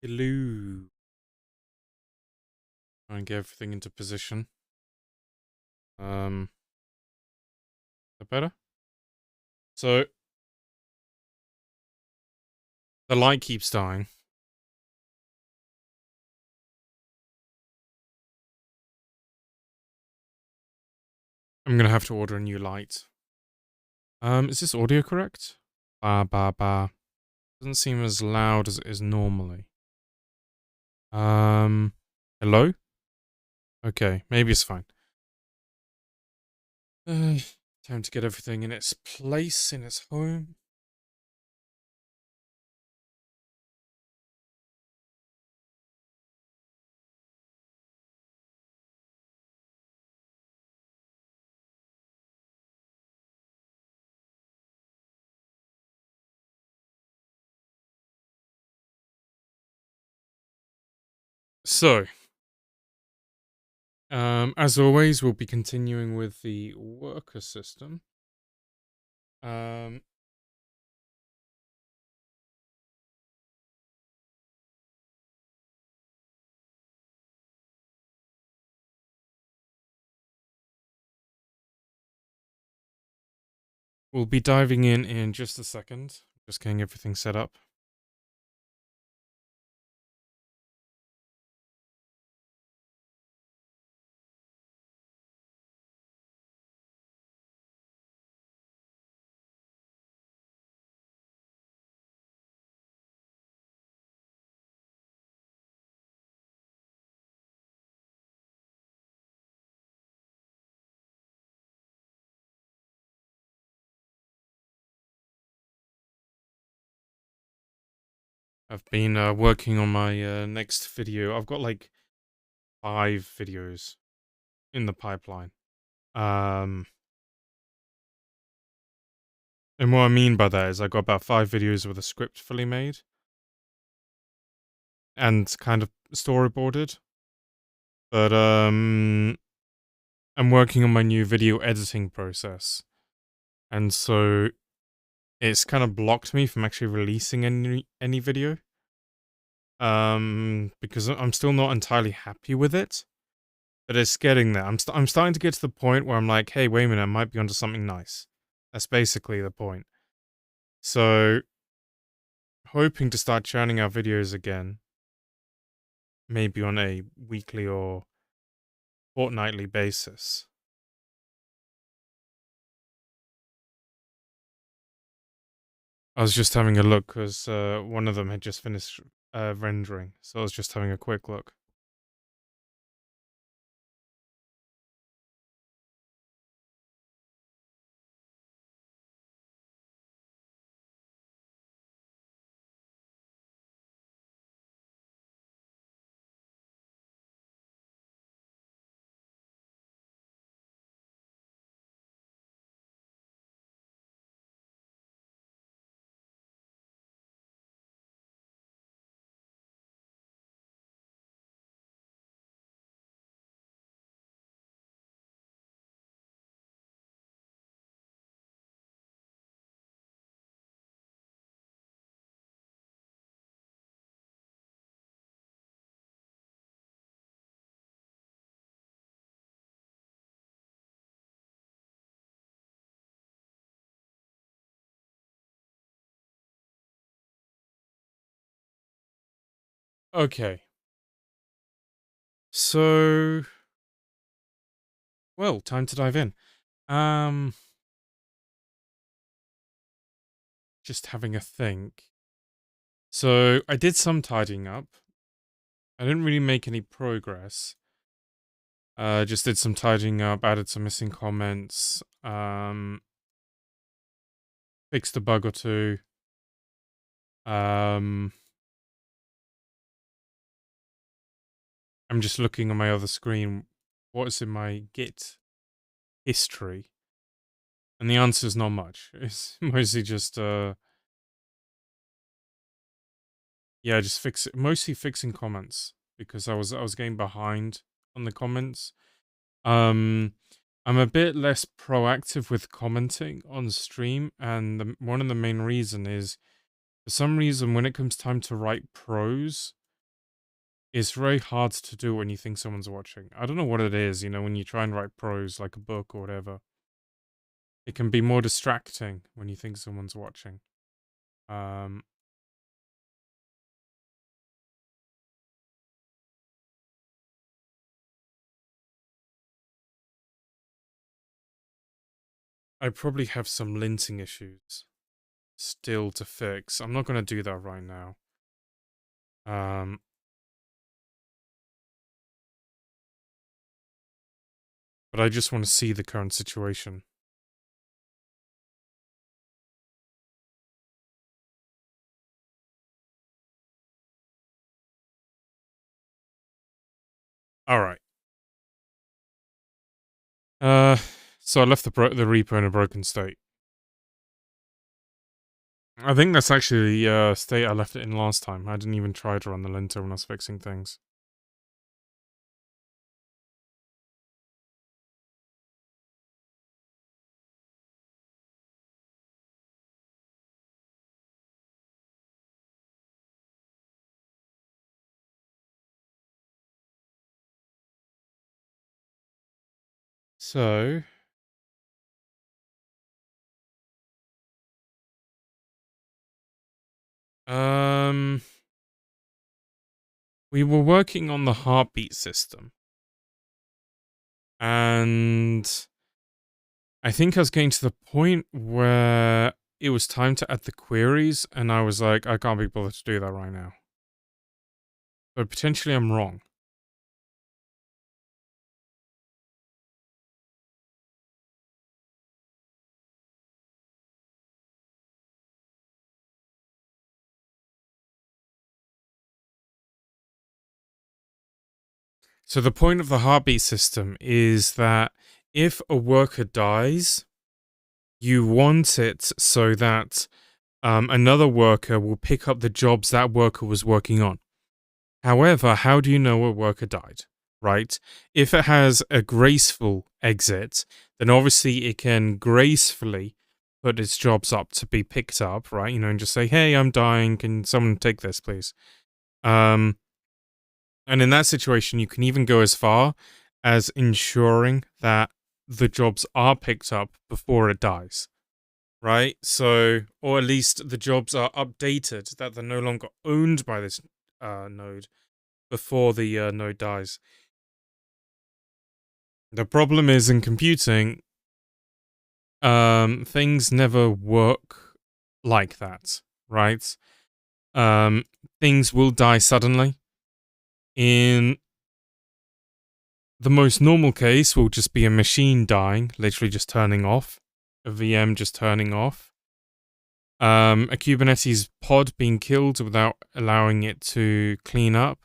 Hello. Try and get everything into position. Is that better? So the light keeps dying. I'm gonna have to order a new light. Is this audio correct? Ba ba ba. Doesn't seem as loud as it is normally. Hello? Okay, maybe it's fine. Time to get everything in its place, in its home. So, as always, we'll be continuing with the worker system. We'll be diving in just a second. Just getting everything set up. I've been working on my next video. I've got like 5 videos in the pipeline. And what I mean by that is I got about 5 videos with a script fully made and kind of storyboarded. But I'm working on my new video editing process. And so it's kind of blocked me from actually releasing any video. Because I'm still not entirely happy with it. But it's getting there. I'm starting to get to the point where I'm like, hey, wait a minute, I might be onto something nice. That's basically the point. So, hoping to start churning out videos again. Maybe on a weekly or fortnightly basis. I was just having a look because one of them had just finished rendering. So I was just having a quick look. Okay. So, well, time to dive in. Just having a think. So, I did some tidying up. I didn't really make any progress. Just did some tidying up, added some missing comments, fixed a bug or two. I'm just looking on my other screen. What is in my Git history? And the answer is not much. It's mostly just just mostly fixing comments because I was getting behind on the comments. I'm a bit less proactive with commenting on stream, and one of the main reason is for some reason when it comes time to write prose, It's very hard to do when you think someone's watching. I don't know what it is, when you try and write prose like a book or whatever. It can be more distracting when you think someone's watching. Um, I probably have some linting issues still to fix. I'm not going to do that right now. Um, but I just want to see the current situation. All right. So I left the repo in a broken state. I think that's actually the state I left it in last time. I didn't even try to run the linter when I was fixing things. So, we were working on the heartbeat system, and I think I was getting to the point where it was time to add the queries, and I was like, I can't be bothered to do that right now. But potentially I'm wrong. So the point of the heartbeat system is that if a worker dies, you want it so that another worker will pick up the jobs that worker was working on. However, how do you know a worker died, right? If it has a graceful exit, then obviously it can gracefully put its jobs up to be picked up, right? And just say, hey, I'm dying. Can someone take this, please? And in that situation, you can even go as far as ensuring that the jobs are picked up before it dies, right? So, or at least the jobs are updated, that they're no longer owned by this node before the node dies. The problem is in computing, things never work like that, right? Things will die suddenly. In the most normal case, will just be a machine dying, literally just turning off, a VM just turning off, a Kubernetes pod being killed without allowing it to clean up,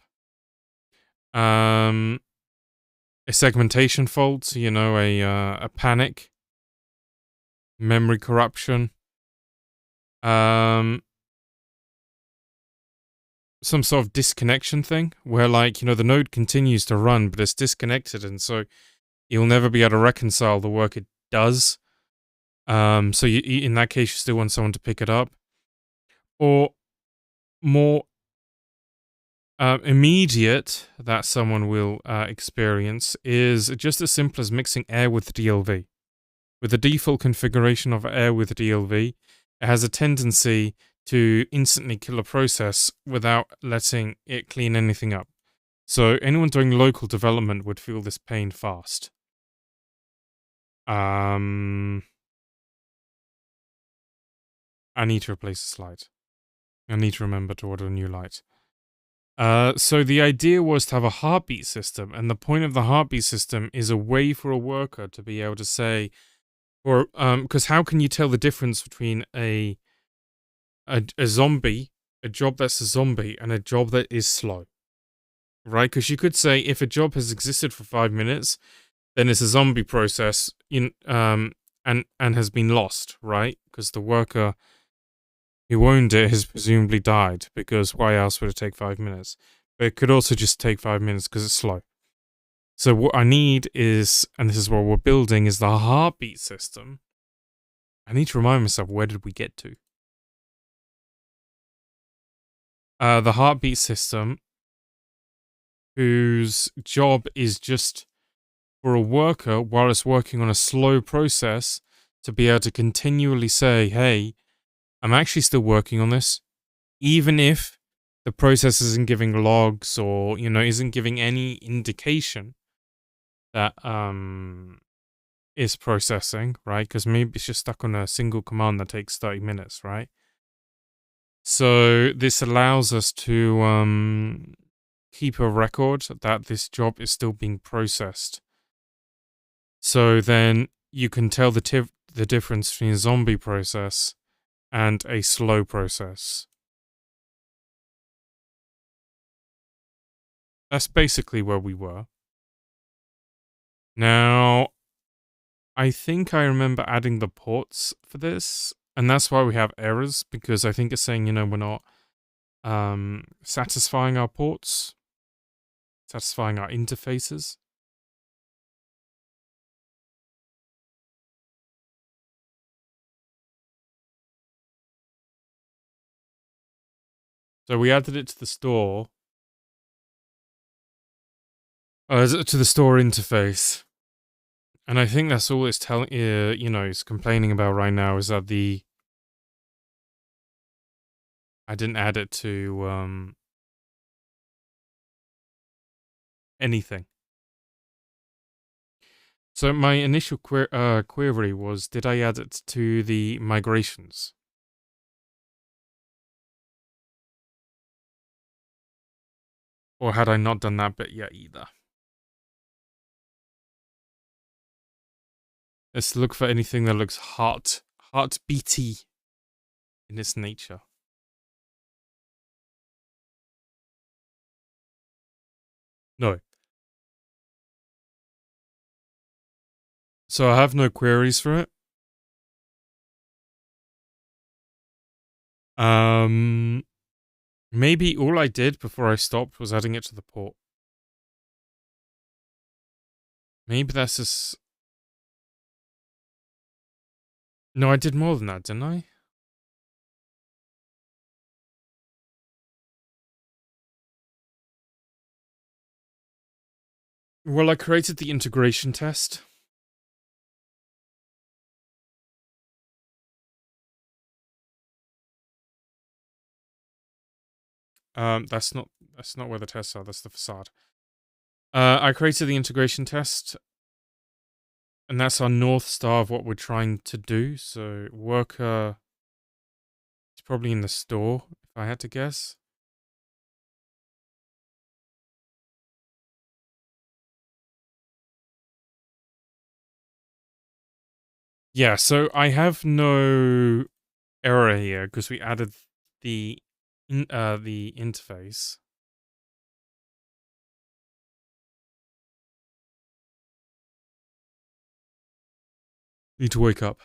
a segmentation fault, a panic, memory corruption, some sort of disconnection thing where, the node continues to run, but it's disconnected, and so you'll never be able to reconcile the work it does. So in that case, you still want someone to pick it up, or more immediate that someone will experience is just as simple as mixing air with DLV. With the default configuration of air with DLV, it has a tendency to instantly kill a process without letting it clean anything up. So anyone doing local development would feel this pain fast. I need to replace the slide. I need to remember to order a new light. So the idea was to have a heartbeat system, and the point of the heartbeat system is a way for a worker to be able to say, or because how can you tell the difference between a zombie, a job that's a zombie, and a job that is slow, right? Because you could say if a job has existed for 5 minutes, then it's a zombie process and has been lost, right? Because the worker who owned it has presumably died, because why else would it take 5 minutes? But it could also just take 5 minutes because it's slow. So what I need is, and this is what we're building, is the heartbeat system. I need to remind myself, where did we get to? The heartbeat system whose job is just for a worker while it's working on a slow process to be able to continually say, hey, I'm actually still working on this, even if the process isn't giving logs or, isn't giving any indication that is processing, right? Because maybe it's just stuck on a single command that takes 30 minutes, right? So this allows us to keep a record that this job is still being processed. So then you can tell the difference between a zombie process and a slow process. That's basically where we were. Now, I think I remember adding the ports for this, and that's why we have errors, because I think it's saying, we're not satisfying our ports, satisfying our interfaces. So we added it to the store, to the store interface. And I think that's all it's telling, it's complaining about right now is that I didn't add it to anything. So my initial query was, did I add it to the migrations? Or had I not done that bit yet either? Let's look for anything that looks heartbeaty in its nature. No. So I have no queries for it. Maybe all I did before I stopped was adding it to the port. Maybe that's just... No, I did more than that, didn't I? Well, I created the integration test. That's not where the tests are. That's the facade. I created the integration test, and that's our north star of what we're trying to do. So worker is probably in the store, if I had to guess. Yeah, so I have no error here because we added the interface. Need to wake up.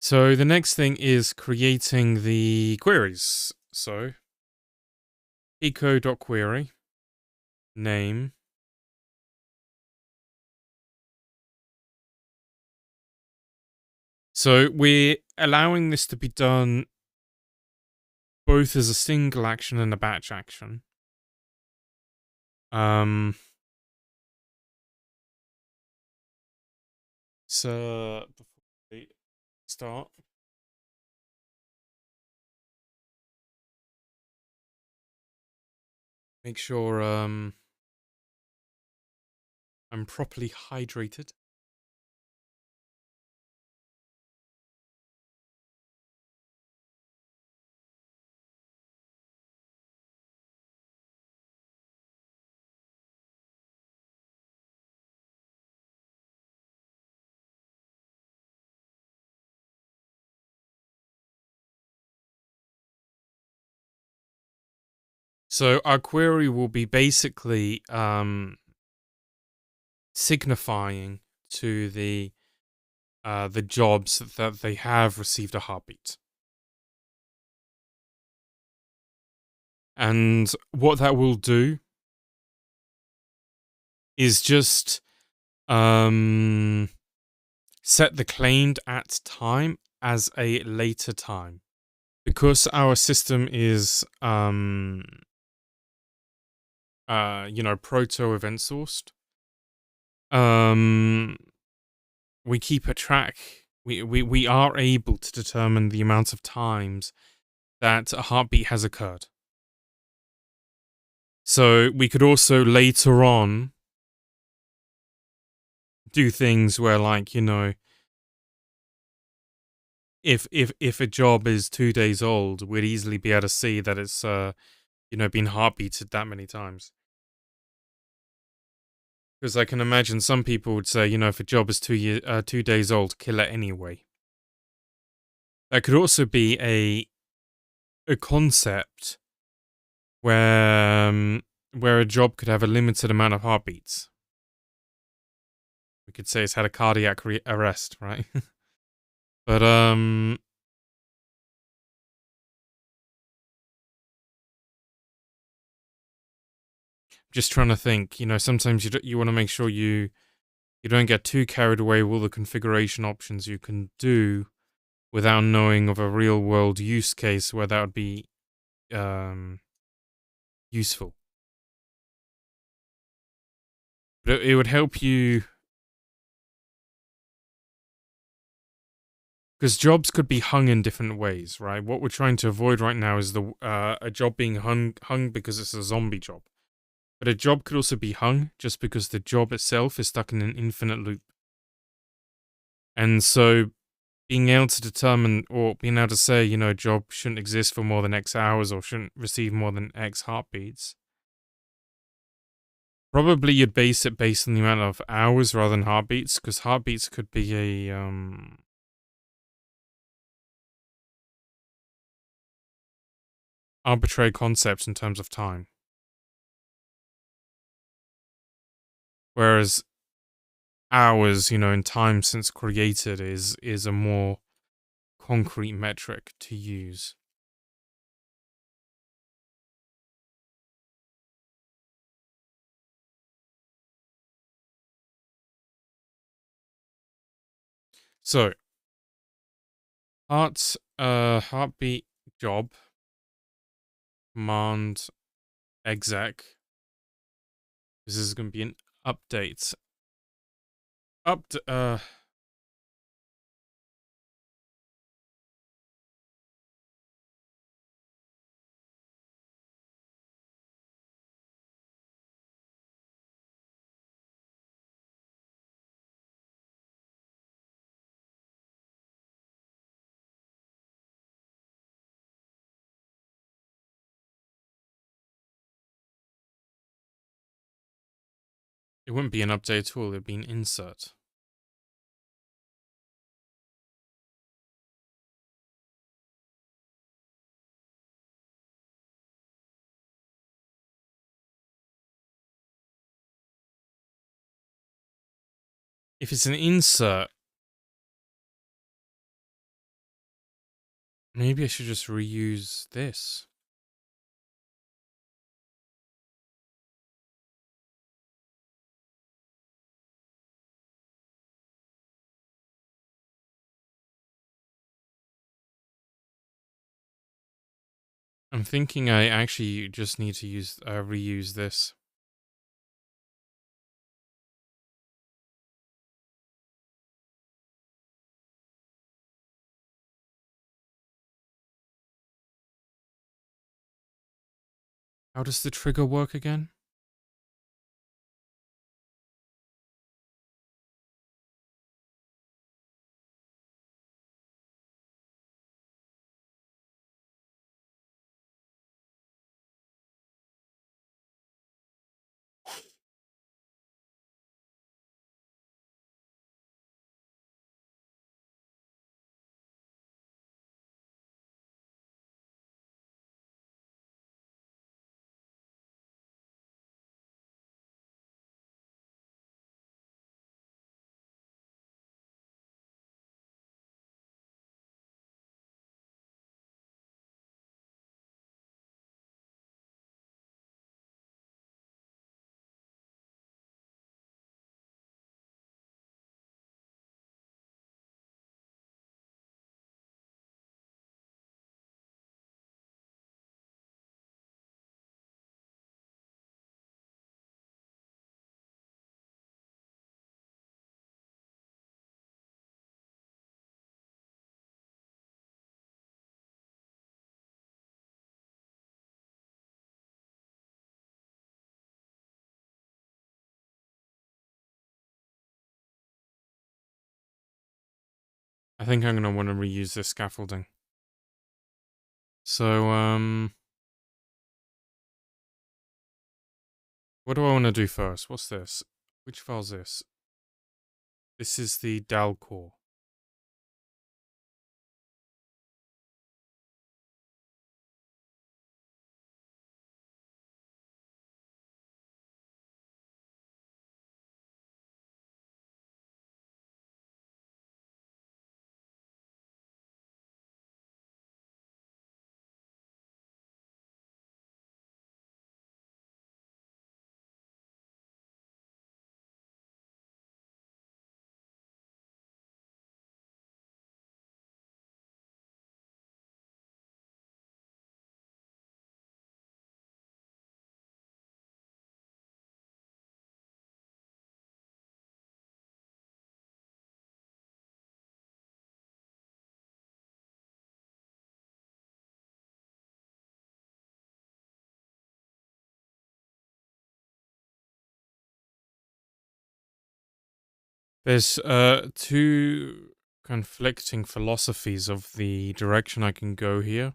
So the next thing is creating the queries. So eco.query name. So we're allowing this to be done both as a single action and a batch action. So before we start, make sure I'm properly hydrated. So our query will be basically signifying to the jobs that they have received a heartbeat. And what that will do is just set the claimed at time as a later time. Because our system is proto event sourced, we keep a track. We are able to determine the amount of times that a heartbeat has occurred. So we could also later on do things where, like, if a job is 2 days old, we'd easily be able to see that it's been heartbeated that many times. Because I can imagine some people would say, if a job is 2 days old, kill it anyway. That could also be a concept where a job could have a limited amount of heartbeats. We could say it's had a cardiac arrest, right? But just trying to think. Sometimes you want to make sure you don't get too carried away with all the configuration options you can do without knowing of a real world use case where that would be useful. But it would help you, because jobs could be hung in different ways, right? What we're trying to avoid right now is a job being hung because it's a zombie job. But a job could also be hung just because the job itself is stuck in an infinite loop. And so being able to determine, or being able to say, a job shouldn't exist for more than X hours or shouldn't receive more than X heartbeats. Probably you'd base it based on the amount of hours rather than heartbeats, because heartbeats could be a arbitrary concept in terms of time. Whereas hours, in time since created is a more concrete metric to use. So, heartbeat job command exec. This is going to be an update. It wouldn't be an update at all. It'd be an insert. If it's an insert, maybe I should just reuse this. I'm thinking I actually just need to reuse this. How does the trigger work again? think I'm going to want to reuse this scaffolding. So, what do I want to do first? What's this? Which file's this? This is the DAL core. There's two conflicting philosophies of the direction I can go here.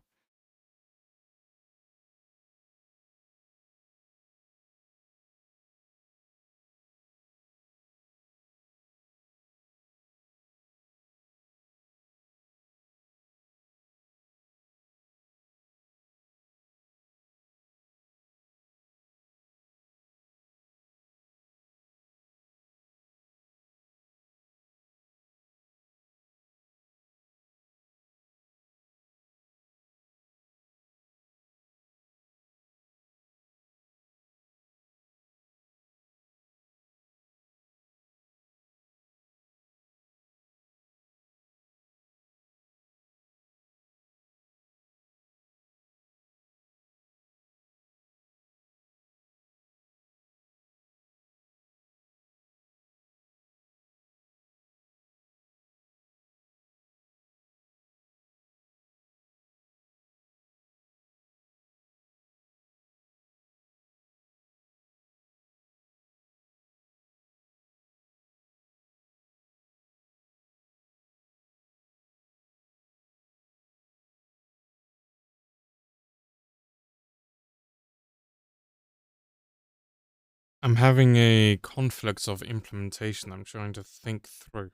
I'm having a conflict of implementation I'm trying to think through.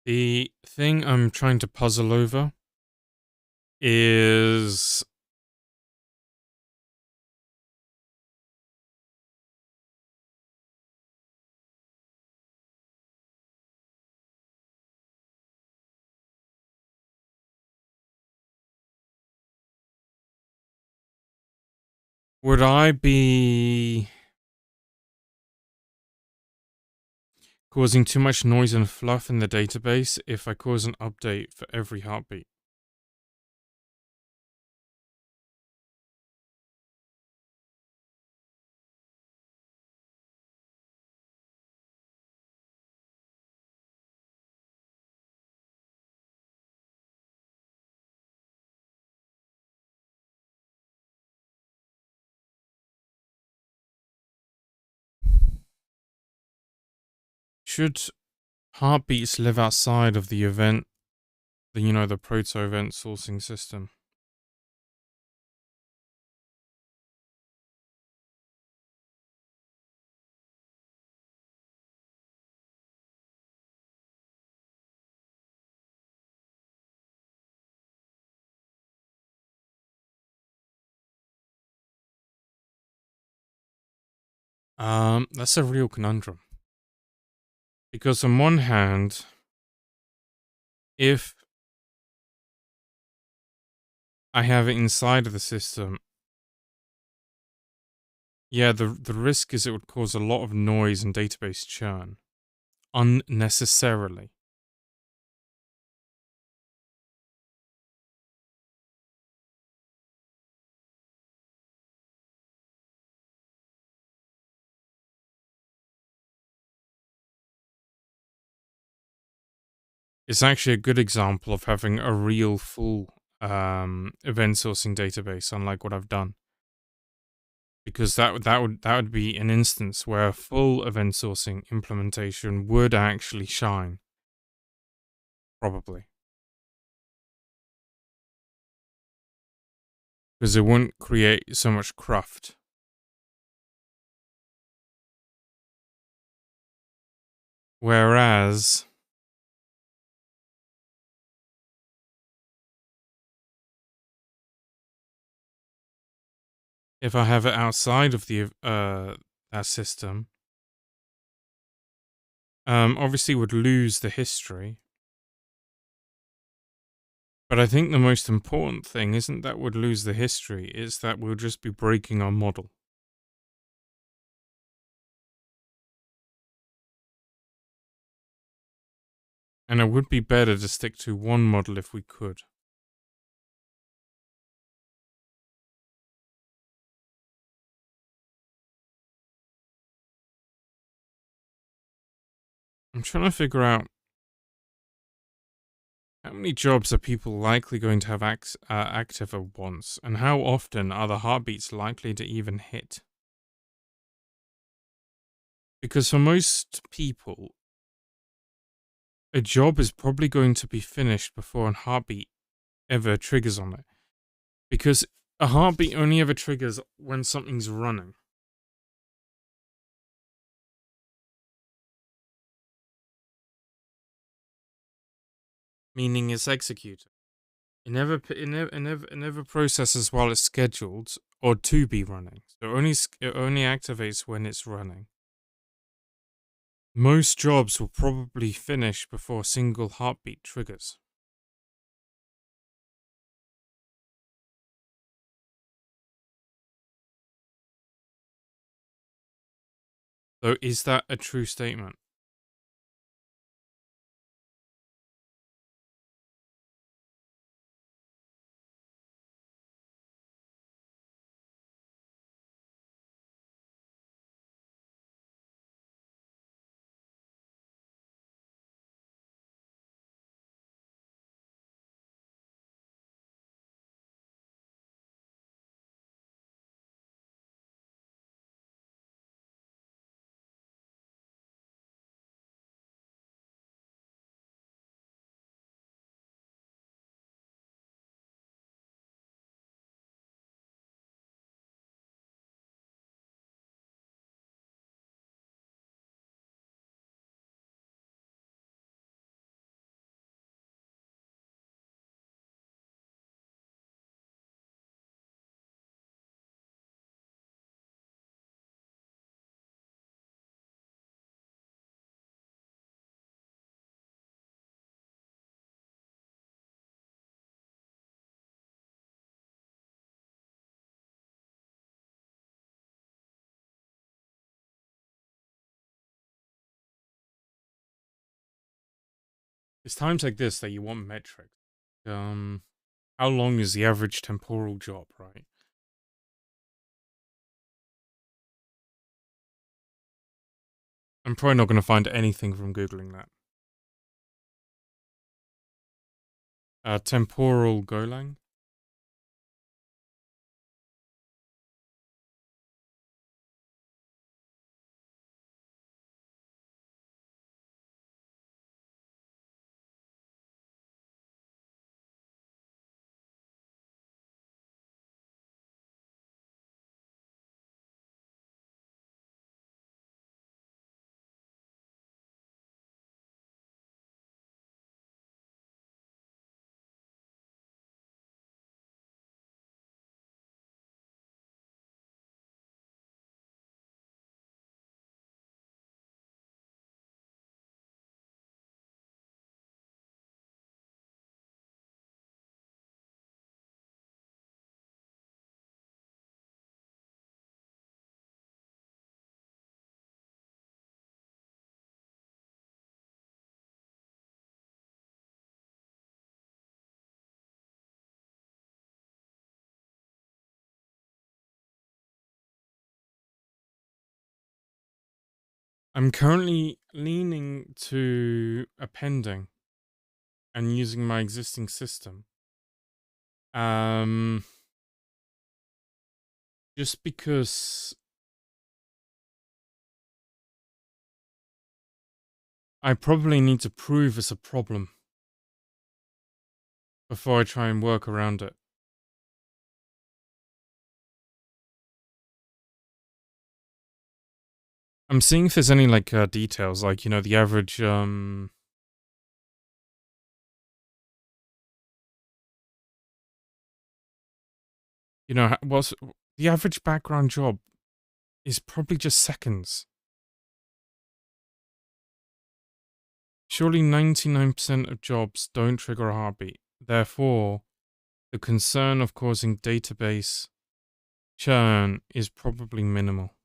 The thing I'm trying to puzzle over is would I be causing too much noise and fluff in the database if I cause an update for every heartbeat? Should heartbeats live outside of the event, the proto-event sourcing system? That's a real conundrum. Because on one hand, if I have it inside of the system, yeah, the risk is it would cause a lot of noise and database churn. Unnecessarily. It's actually a good example of having a real full event sourcing database, unlike what I've done. Because that would be an instance where a full event sourcing implementation would actually shine, probably, because it wouldn't create so much cruft. Whereas if I have it outside of the that system, obviously would lose the history. But I think the most important thing isn't that we'd lose the history, it's that we'll just be breaking our model. And it would be better to stick to one model if we could. I'm trying to figure out how many jobs are people likely going to have active at once, and how often are the heartbeats likely to even hit? Because for most people, a job is probably going to be finished before a heartbeat ever triggers on it. Because a heartbeat only ever triggers when something's running. Meaning it's executed. It never processes while it's scheduled or to be running. So it only activates when it's running. Most jobs will probably finish before a single heartbeat triggers. So is that a true statement? It's times like this that you want metrics. How long is the average temporal job, right? I'm probably not going to find anything from Googling that. Temporal Golang? I'm currently leaning to appending. and using my existing system. Just because I probably need to prove it's a problem before I try and work around it. I'm seeing if there's any like details, like the average what's the average background job is probably just seconds. Surely 99% of jobs don't trigger a heartbeat. Therefore, the concern of causing database churn is probably minimal.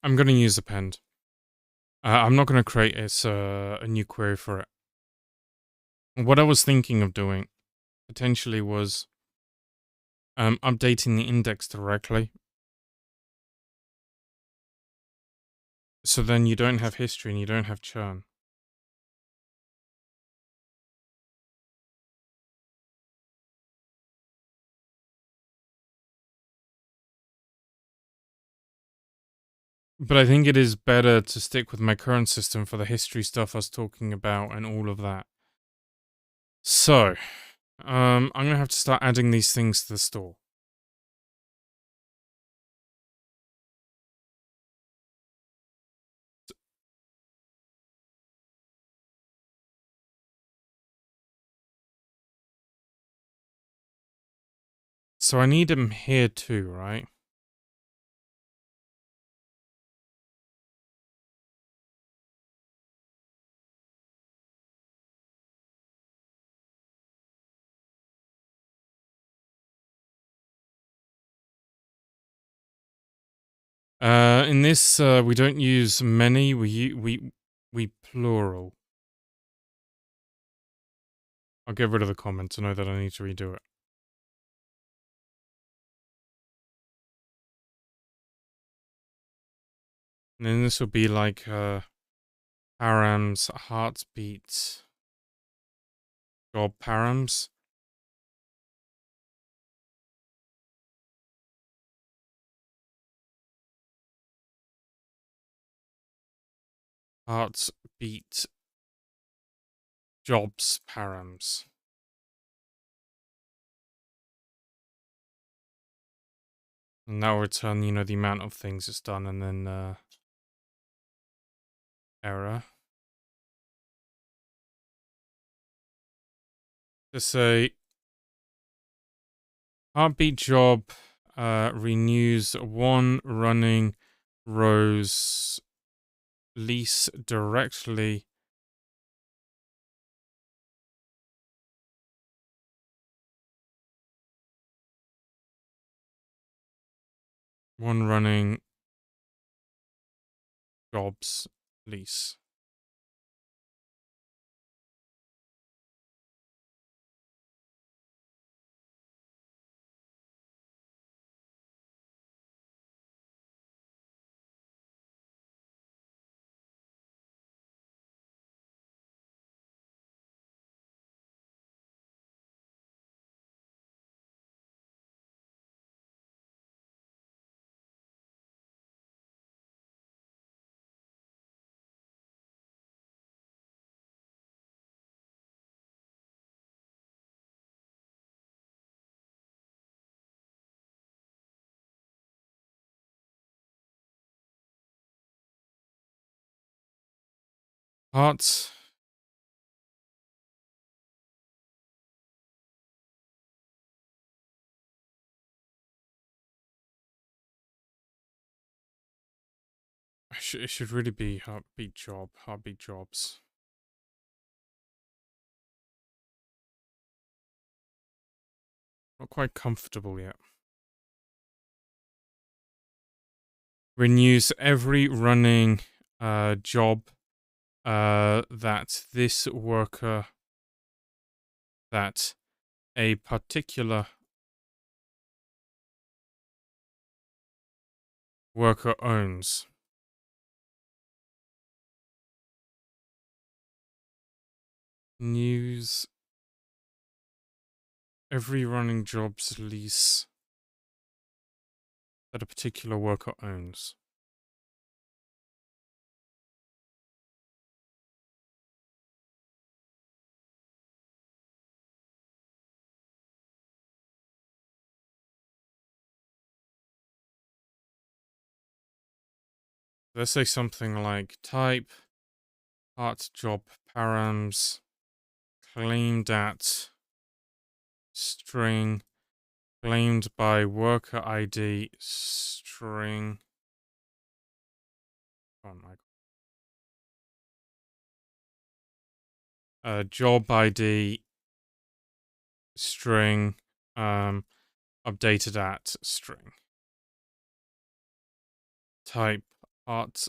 I'm going to use append. I'm not going to create a new query for it. What I was thinking of doing potentially was updating the index directly. So then you don't have history and you don't have churn. But I think it is better to stick with my current system for the history stuff I was talking about and all of that. So, I'm going to have to start adding these things to the store. So I need them here too, right? In this, we don't use many. We plural. I'll get rid of the comment to know that I need to redo it. And then this will be like params, heartbeat, job params. Heartbeat, jobs params. And that will return, the amount of things it's done, and then error. To say heartbeat job renews one running row's lease directly. One running jobs lease. Parts. It should really be heartbeat jobs. Not quite comfortable yet. Renews every running job that this worker, that a particular worker owns. News every running jobs lease that a particular worker owns. Let's say something like type part job params claimed at string claimed by worker ID string. Oh my god. Job ID string updated at string. Type part.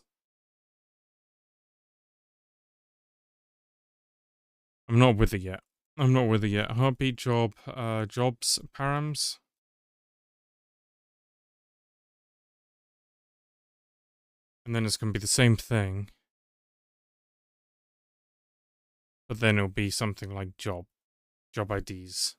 I'm not with it yet. Heartbeat job jobs params. And then it's gonna be the same thing. But then it'll be something like job IDs.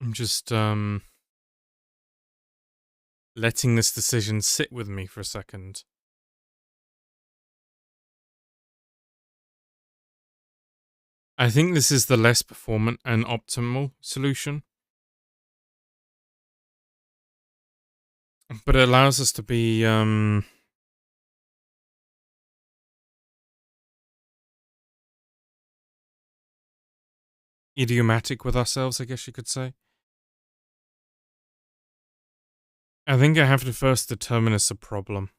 I'm just letting this decision sit with me for a second. I think this is the less performant and optimal solution. But it allows us to be idiomatic with ourselves, I guess you could say. I think I have to first determine it's a problem.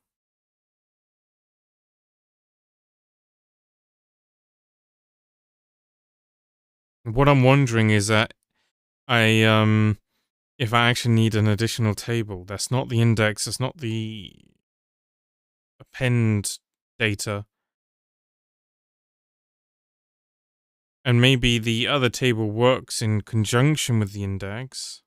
What I'm wondering is that if I actually need an additional table, that's not the index, it's not the append data. And maybe the other table works in conjunction with the index.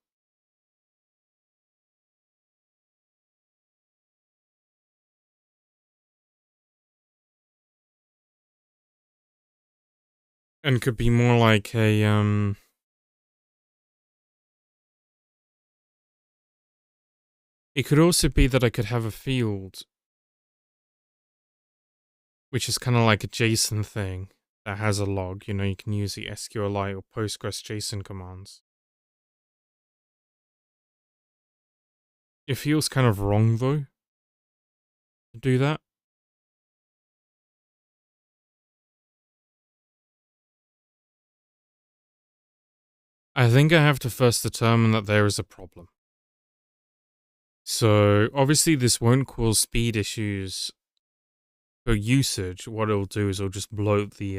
And could be more like a, it could also be that I could have a field which is kind of like a JSON thing that has a log. You know, you can use the SQLite or Postgres JSON commands. It feels kind of wrong, though, to do that. I think I have to first determine that there is a problem. So, obviously, this won't cause speed issues for usage. What it'll do is it'll just bloat the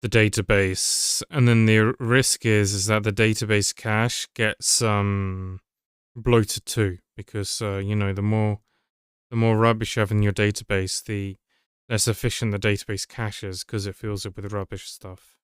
database, and then the risk is that the database cache gets bloated too, because you know, the more rubbish you have in your database, the less efficient the database caches because it fills it with rubbish stuff.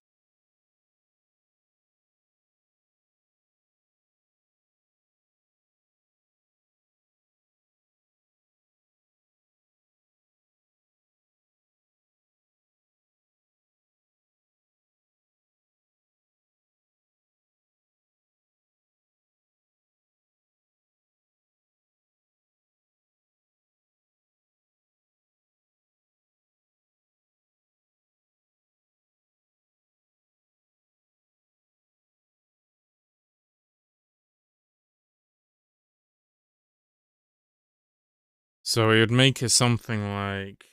So it would make it something like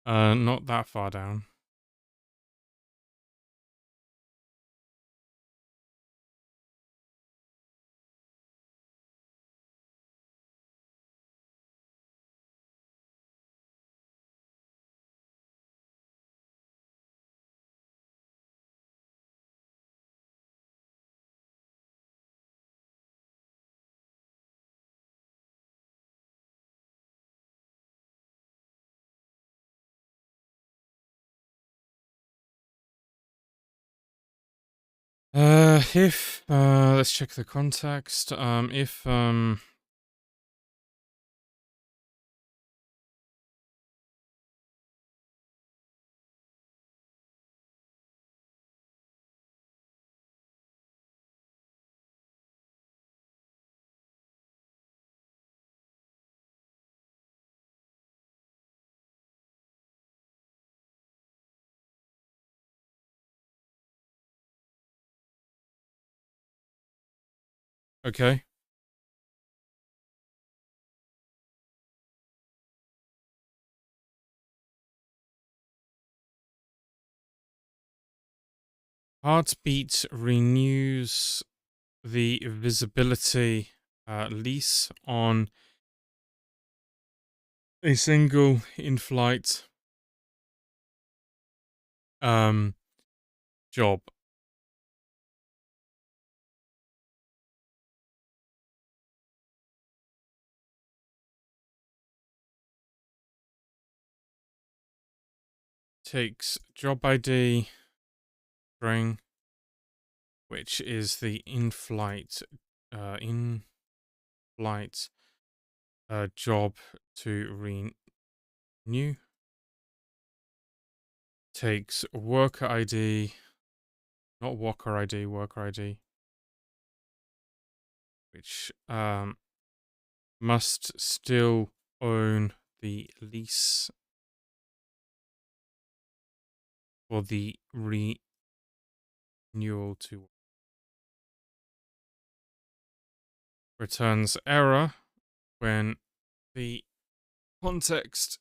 not that far down. If let's check the context. If okay. Heartbeat renews the visibility lease on a single in-flight job. Takes job ID string, which is the in-flight job to renew. Takes worker ID, not walker ID, worker ID, which must still own the lease for the renewal to returns error when the context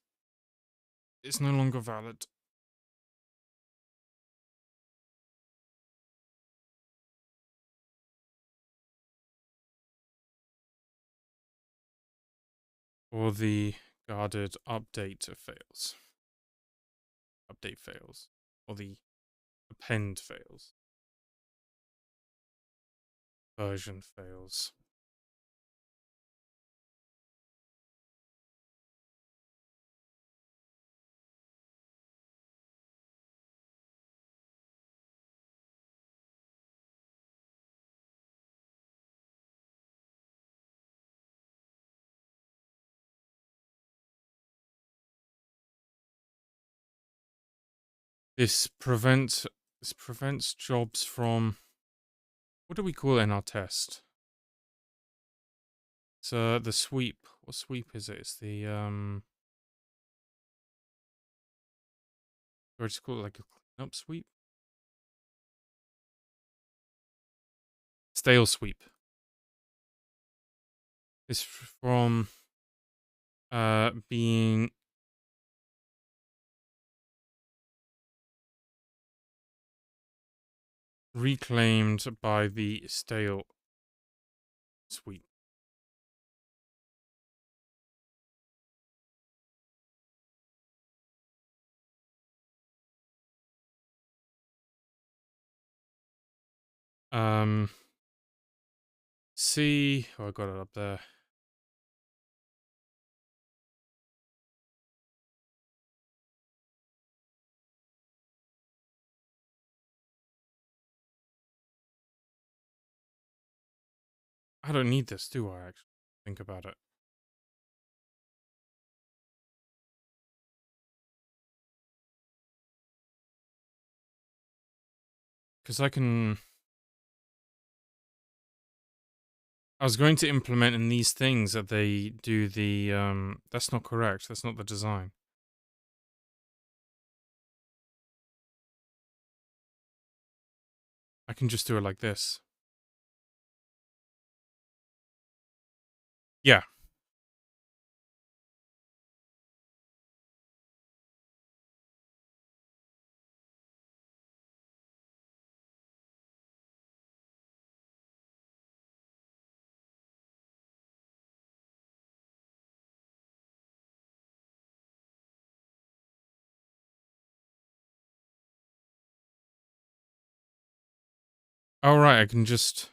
is no longer valid. Or the guarded update fails. Update fails. Or the append fails. Version fails. This prevents jobs from, what do we call it in our test? It's the sweep. What sweep is it? It's the or it's called like a cleanup sweep. Stale sweep. It's from being reclaimed by the stale sweep. C. Oh, I got it up there. I don't need this, do I? Actually, think about it. Because I can. I was going to implement in these things that they do the. That's not correct. That's not the design. I can just do it like this. Yeah. All right. I can just.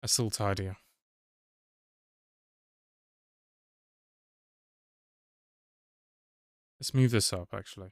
That's all tidier. Let's move this up, actually.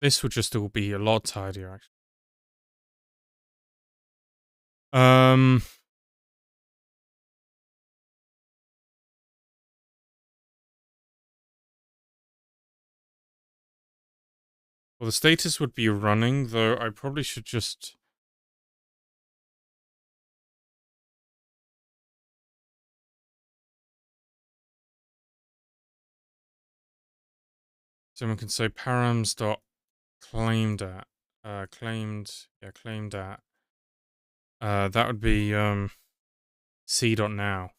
This would just all be a lot tidier, actually. Well, the status would be running, though I probably should just. Someone can say params dot claimed at. Claimed at. That would be c dot now.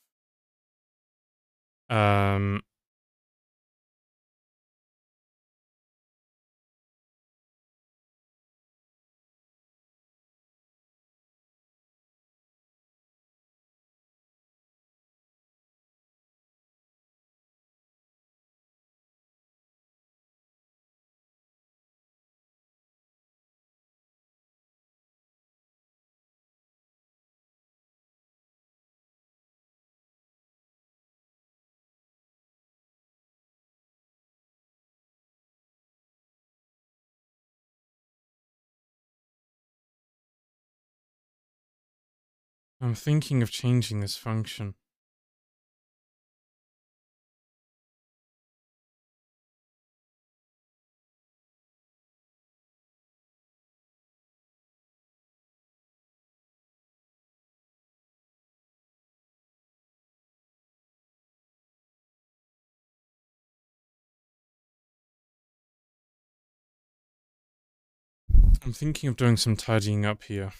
I'm thinking of changing this function. I'm thinking of doing some tidying up here.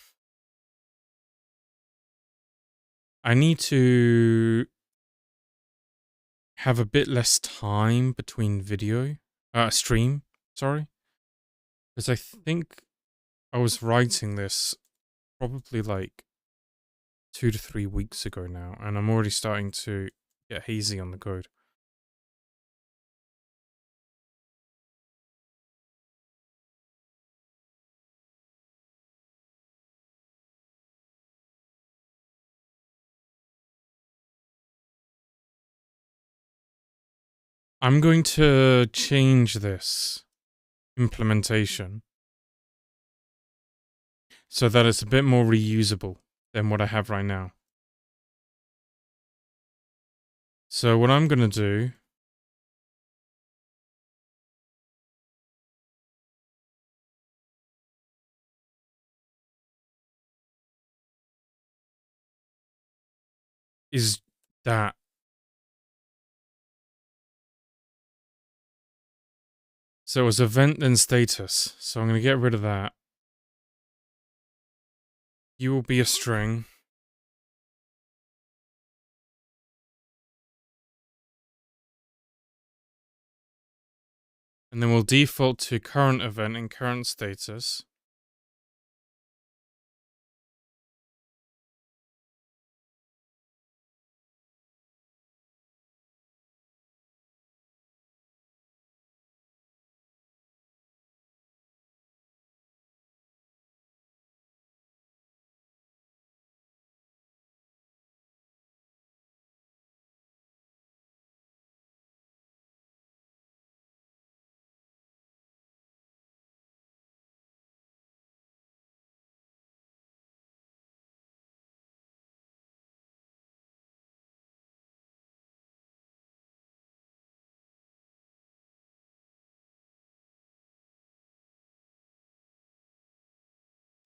I need to have a bit less time between stream, sorry. Because I think I was writing this probably like 2 to 3 weeks ago now, and I'm already starting to get hazy on the code. I'm going to change this implementation so that it's a bit more reusable than what I have right now. So what I'm going to do is that. So it was event then status. So I'm going to get rid of that. You will be a string. And then we'll default to current event and current status.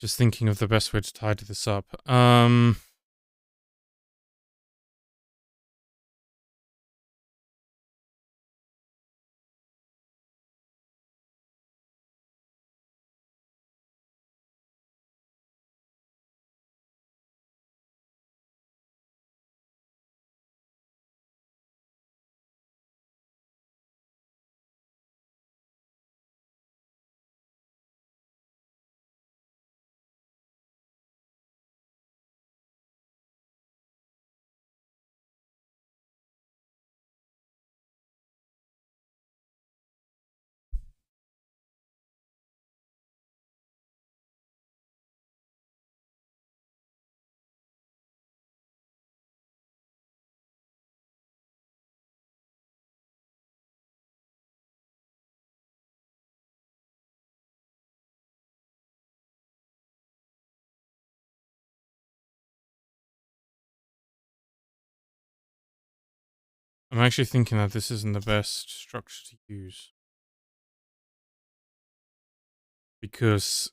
Just thinking of the best way to tidy this up. I'm actually thinking that this isn't the best structure to use. Because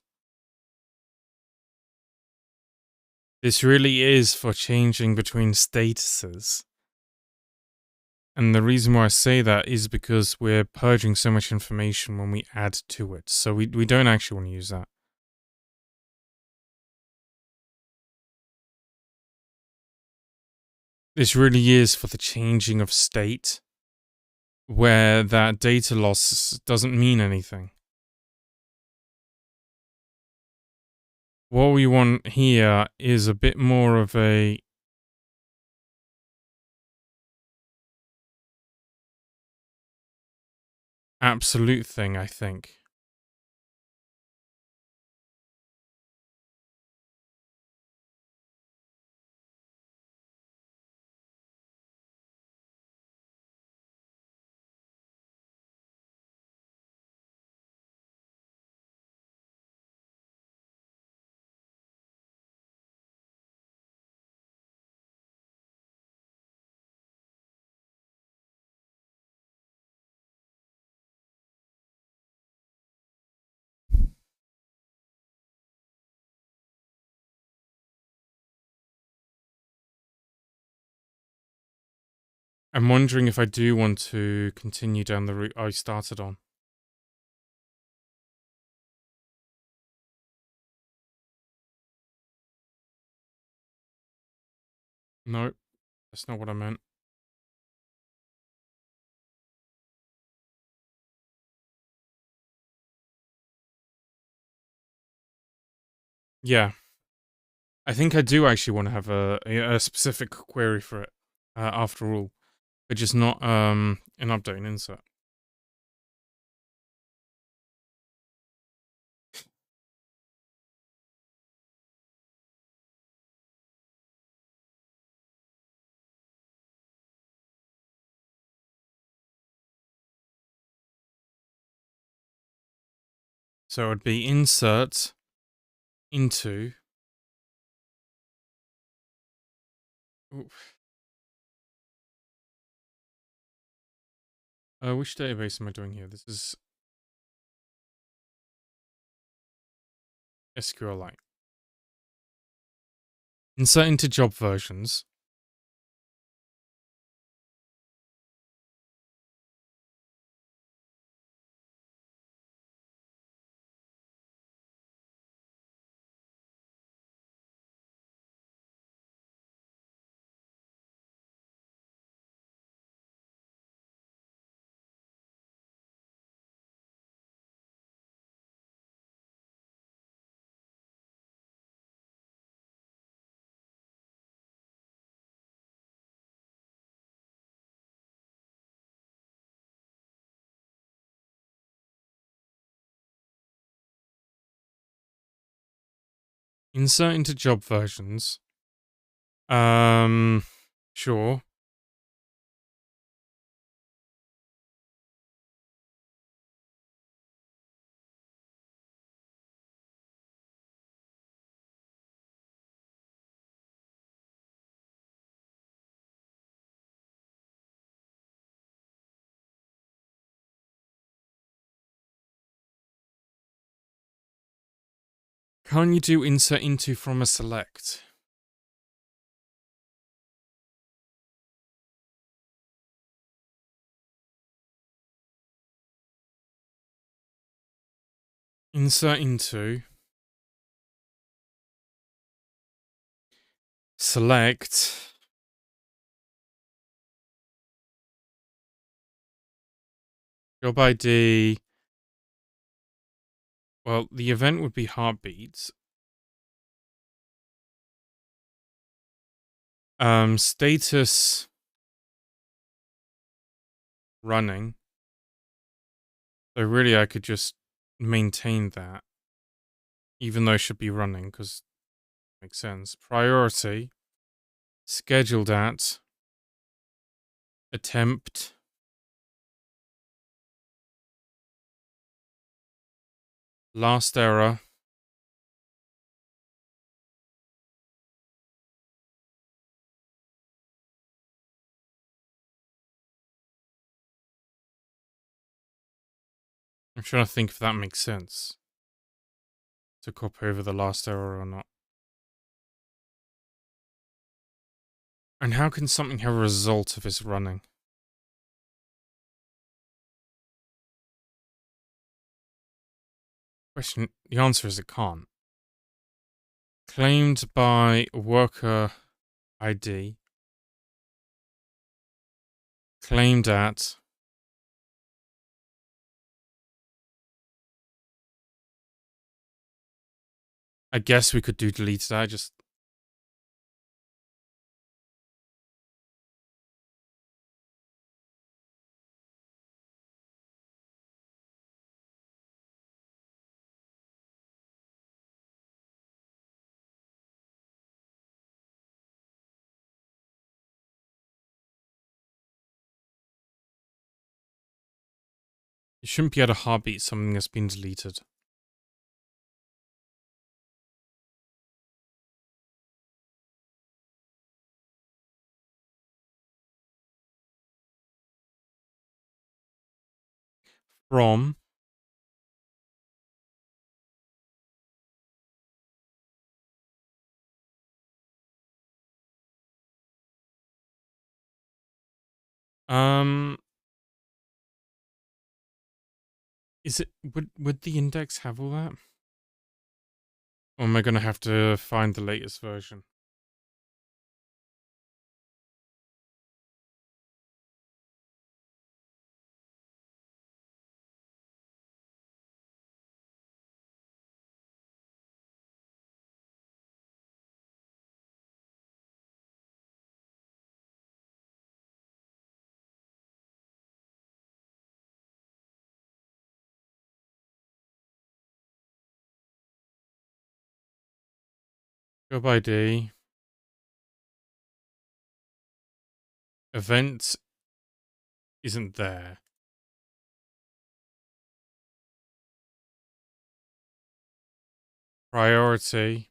this really is for changing between statuses. And the reason why I say that is because we're purging so much information when we add to it. So we don't actually want to use that. This really is for the changing of state, where that data loss doesn't mean anything. What we want here is a bit more of a absolute thing, I think. I'm wondering if I do want to continue down the route I started on. No, that's not what I meant. Yeah. I think I do actually want to have a specific query for it, after all, but just not an update and insert. So it would be insert into. Which database am I doing here? This is SQLite. Insert into job versions. Insert into job versions. Sure. Can't you do insert into from a select? Insert into. Select. Job ID. Well, the event would be heartbeats. Status running. So really I could just maintain that. Even though it should be running, because it makes sense. Priority. Scheduled at. Attempt. Last error. I'm trying to think if that makes sense. To copy over the last error or not. And how can something have a result if it's running? Question. The answer is it can't. Claimed by worker ID. Claimed at. I guess we could do delete that. Just. You shouldn't be able to heartbeat something that's been deleted. From. Is it would the index have all that? Or am I gonna have to find the latest version? Job ID. Event isn't there. Priority.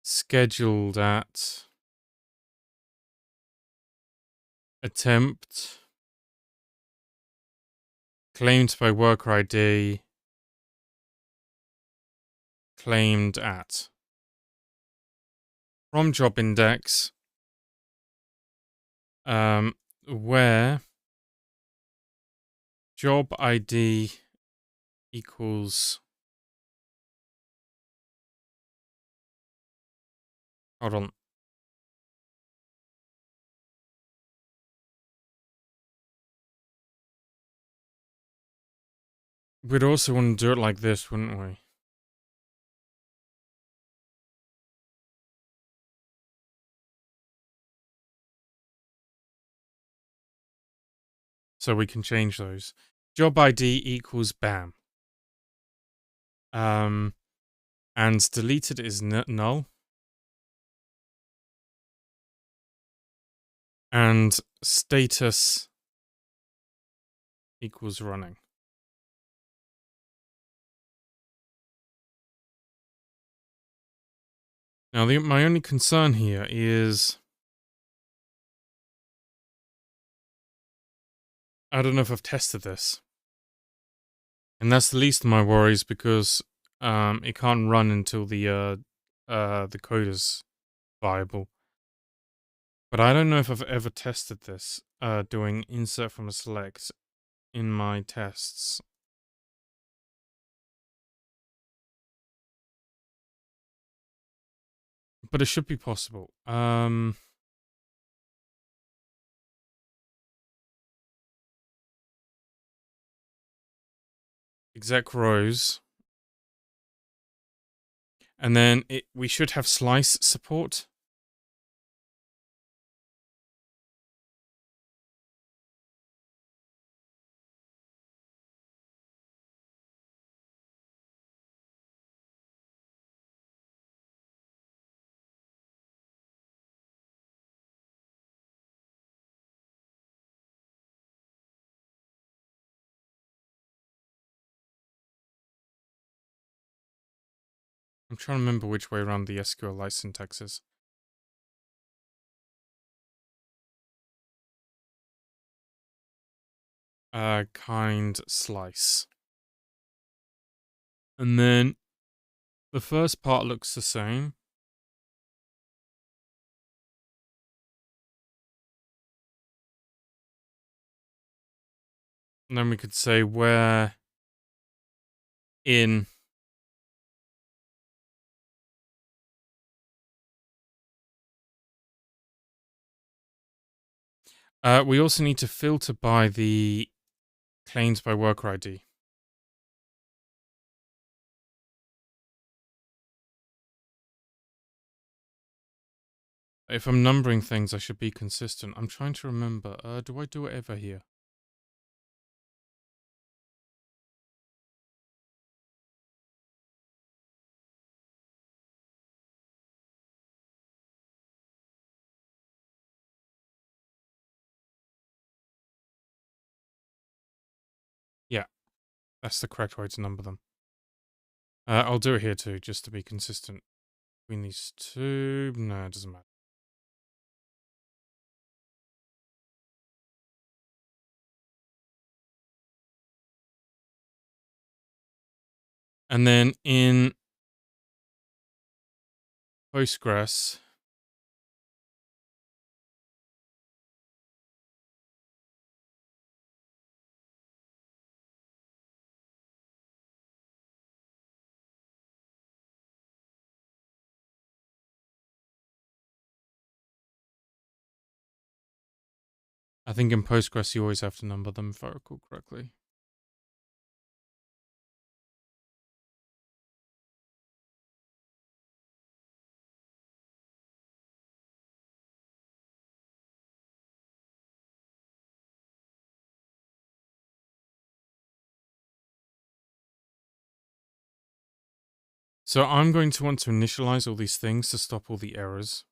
Scheduled at. Attempt. Claimed by worker ID. Claimed at. From job index. Where job ID equals. Hold on. We'd also want to do it like this, wouldn't we? So we can change those. Job ID equals BAM. And deleted is null. And status equals running. Now, my only concern here is I don't know if I've tested this. And that's the least of my worries because it can't run until the code is viable. But I don't know if I've ever tested this, doing insert from a select in my tests. But it should be possible. Exec rows. And then we should have slice support. I'm trying to remember which way around the SQLite syntax is. Kind slice. And then the first part looks the same. And then we could say where in we also need to filter by the claims by worker ID. If I'm numbering things, I should be consistent. I'm trying to remember. Do I do it ever here? Yeah, that's the correct way to number them. I'll do it here too, just to be consistent between these two. No, it doesn't matter. And then in Postgres, I think in Postgres you always have to number them, if I recall correctly. So I'm going to want to initialize all these things to stop all the errors.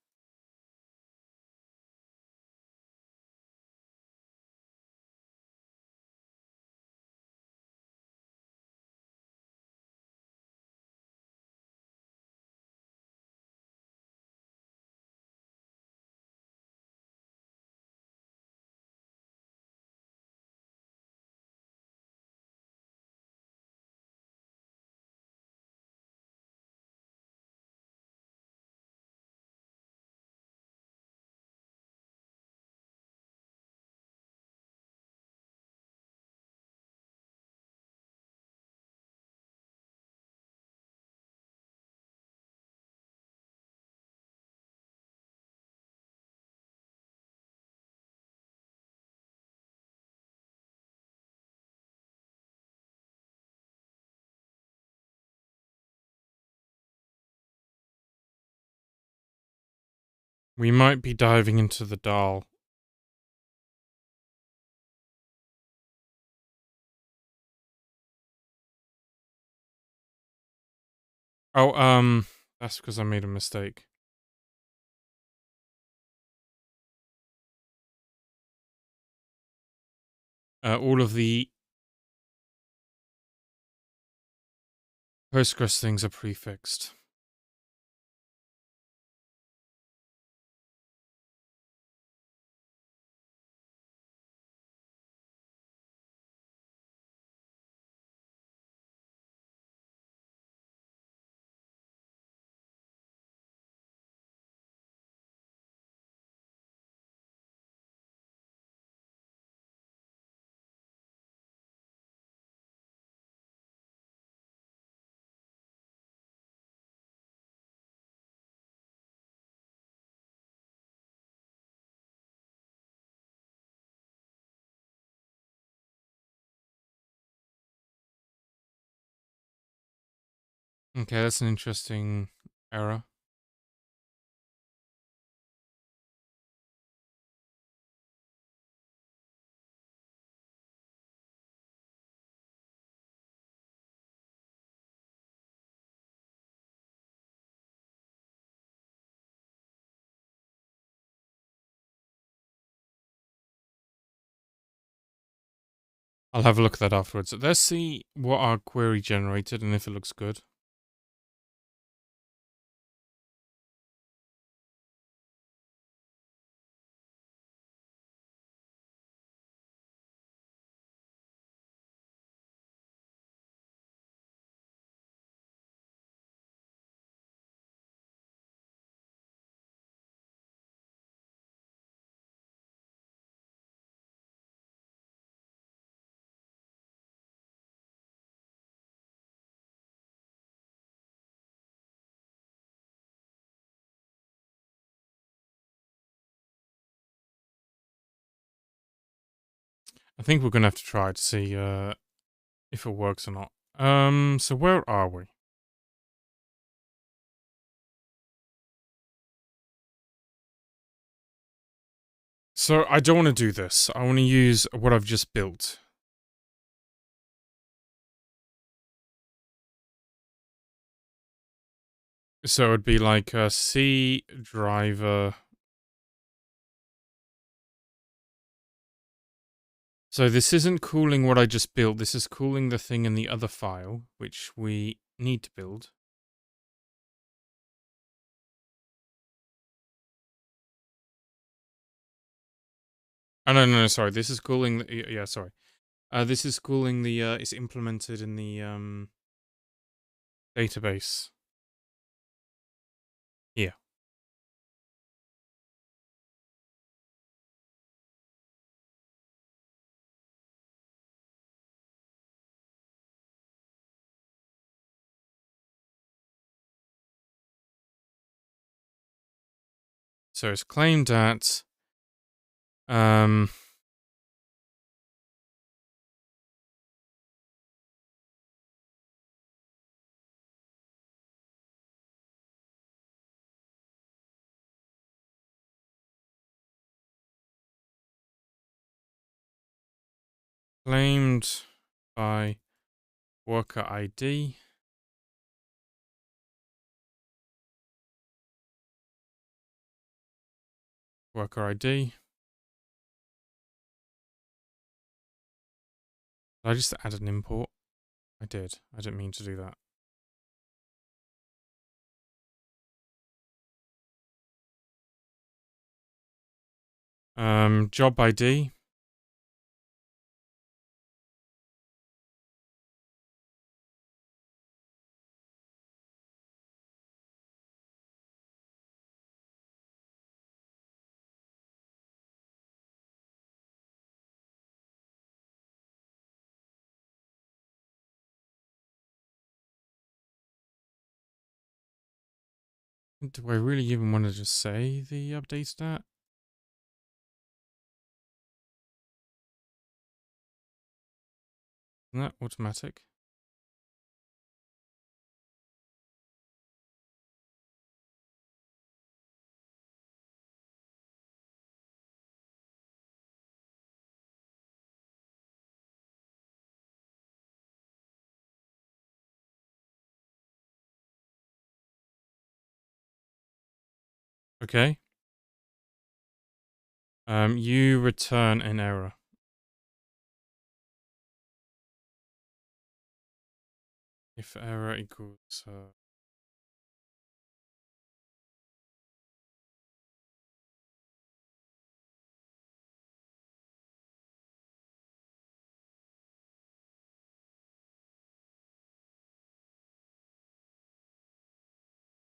We might be diving into the DAL. Oh, that's because I made a mistake. All of the Postgres things are prefixed. Okay, that's an interesting error. I'll have a look at that afterwards. Let's see what our query generated and if it looks good. I think we're gonna have to try to see if it works or not. So where are we? So I don't want to do this. I want to use what I've just built. So it'd be like a C driver. So this isn't calling what I just built. This is calling the thing in the other file, which we need to build. Oh, no, sorry. This is calling the, yeah, sorry. This is calling the, it's implemented in the, database. Yeah. So it's claimed at, claimed by worker ID. Worker ID. Did I just add an import? I did. I didn't mean to do that. Job ID. Do I really even want to just say the update stat? Isn't that automatic? Okay. You return an error. If error equals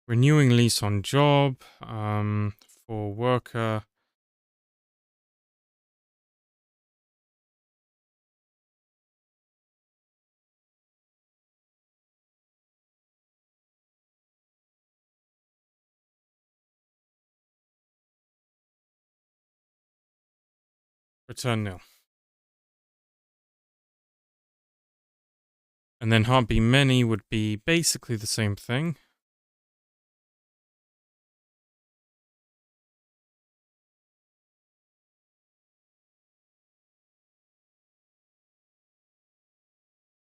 renewing lease on job, for worker. Return nil. And then heartbeat many would be basically the same thing.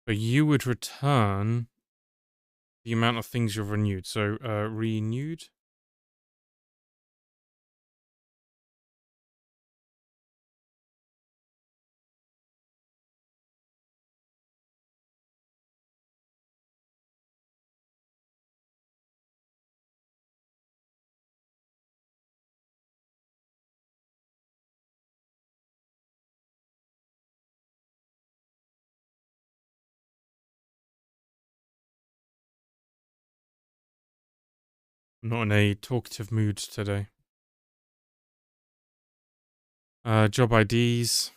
But you would return the amount of things you've renewed. So renewed. I'm not in a talkative mood today. Job IDs.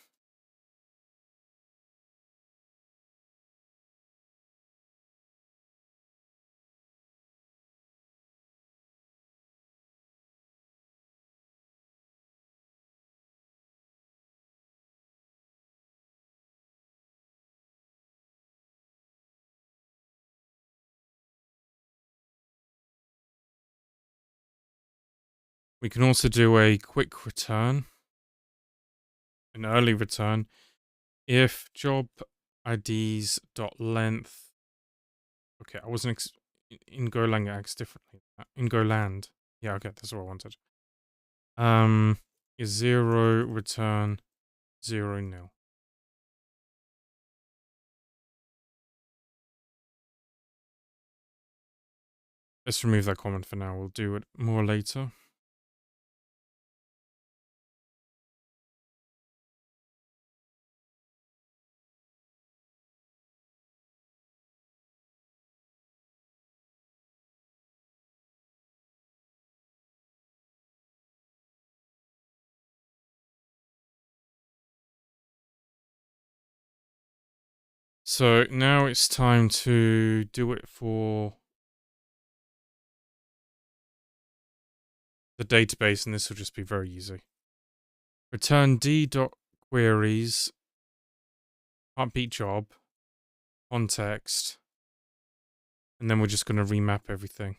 We can also do a quick return, an early return, if job IDs dot length. Okay, I wasn't in Golang. It acts differently. In Goland, yeah, okay, that's what I wanted. Is 0 return 0 nil. Let's remove that comment for now. We'll do it more later. So now it's time to do it for the database, and this will just be very easy. Return d.queries heartbeat job context, and then we're just going to remap everything.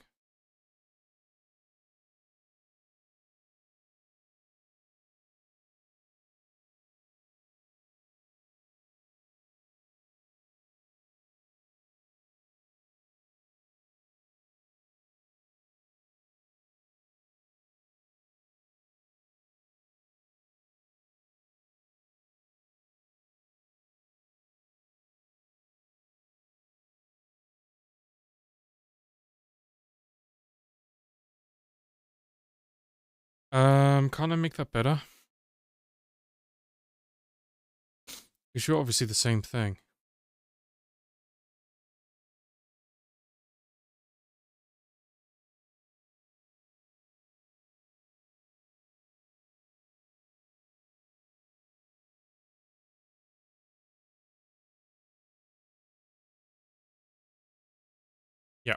Can't I make that better? Because you're obviously the same thing. Yeah.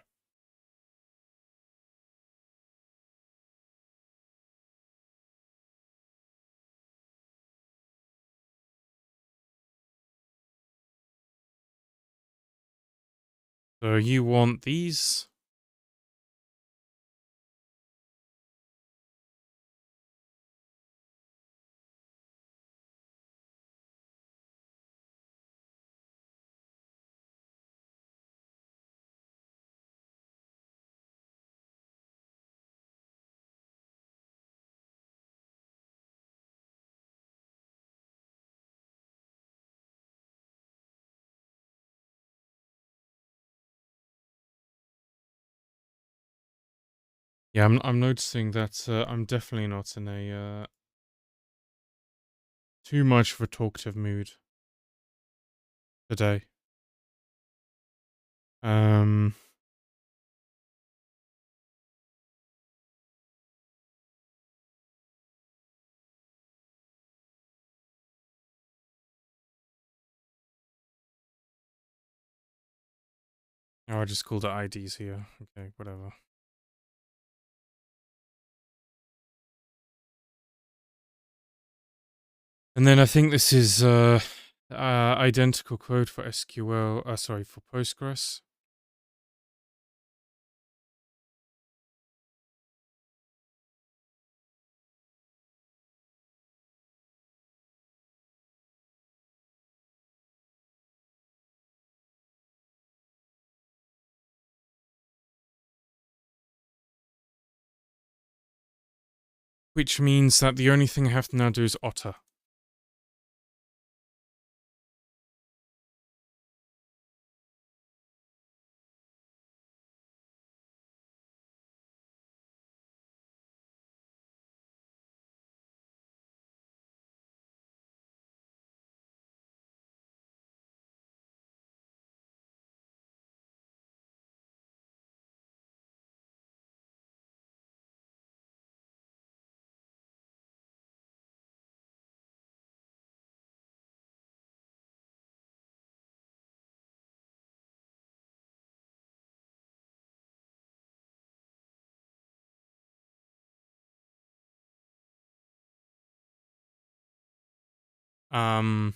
So you want these. Yeah, I'm noticing that I'm definitely not in a too much of a talkative mood today. Um, oh, I just called it IDs here. Okay, whatever. And then I think this is identical code for SQL. Sorry, for Postgres. Which means that the only thing I have to now do is Otter. Um,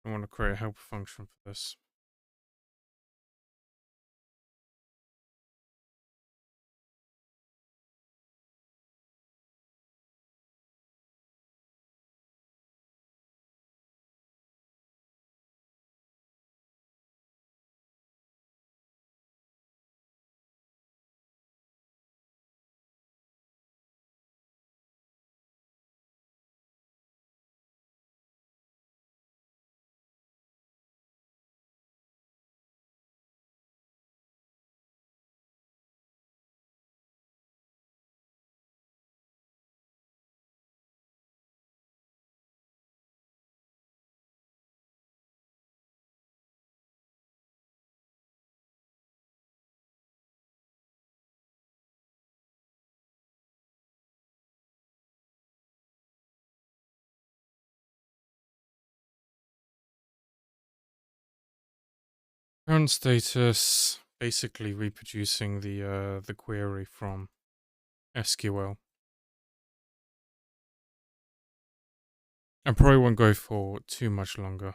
I want to create a helper function for this. Current status, basically reproducing the query from SQL. I probably won't go for too much longer.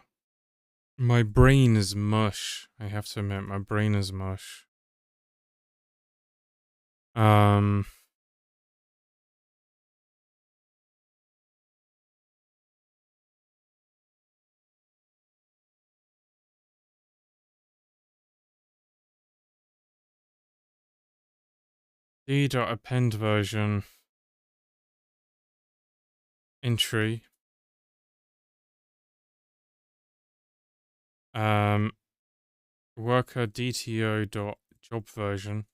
My brain is mush. I have to admit, my brain is mush. Um, d.append version entry. Worker dto.job version.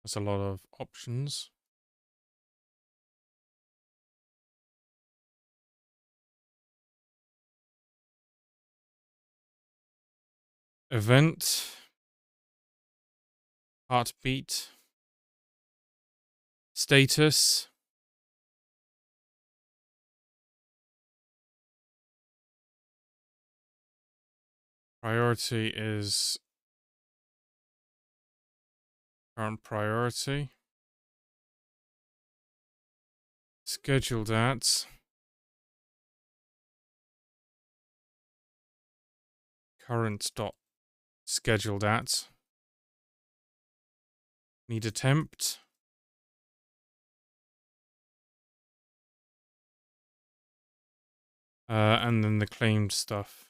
That's a lot of options. Event. Heartbeat. Status. Priority is current priority. Scheduled at. Current dot scheduled at. Need attempt. And then the claimed stuff.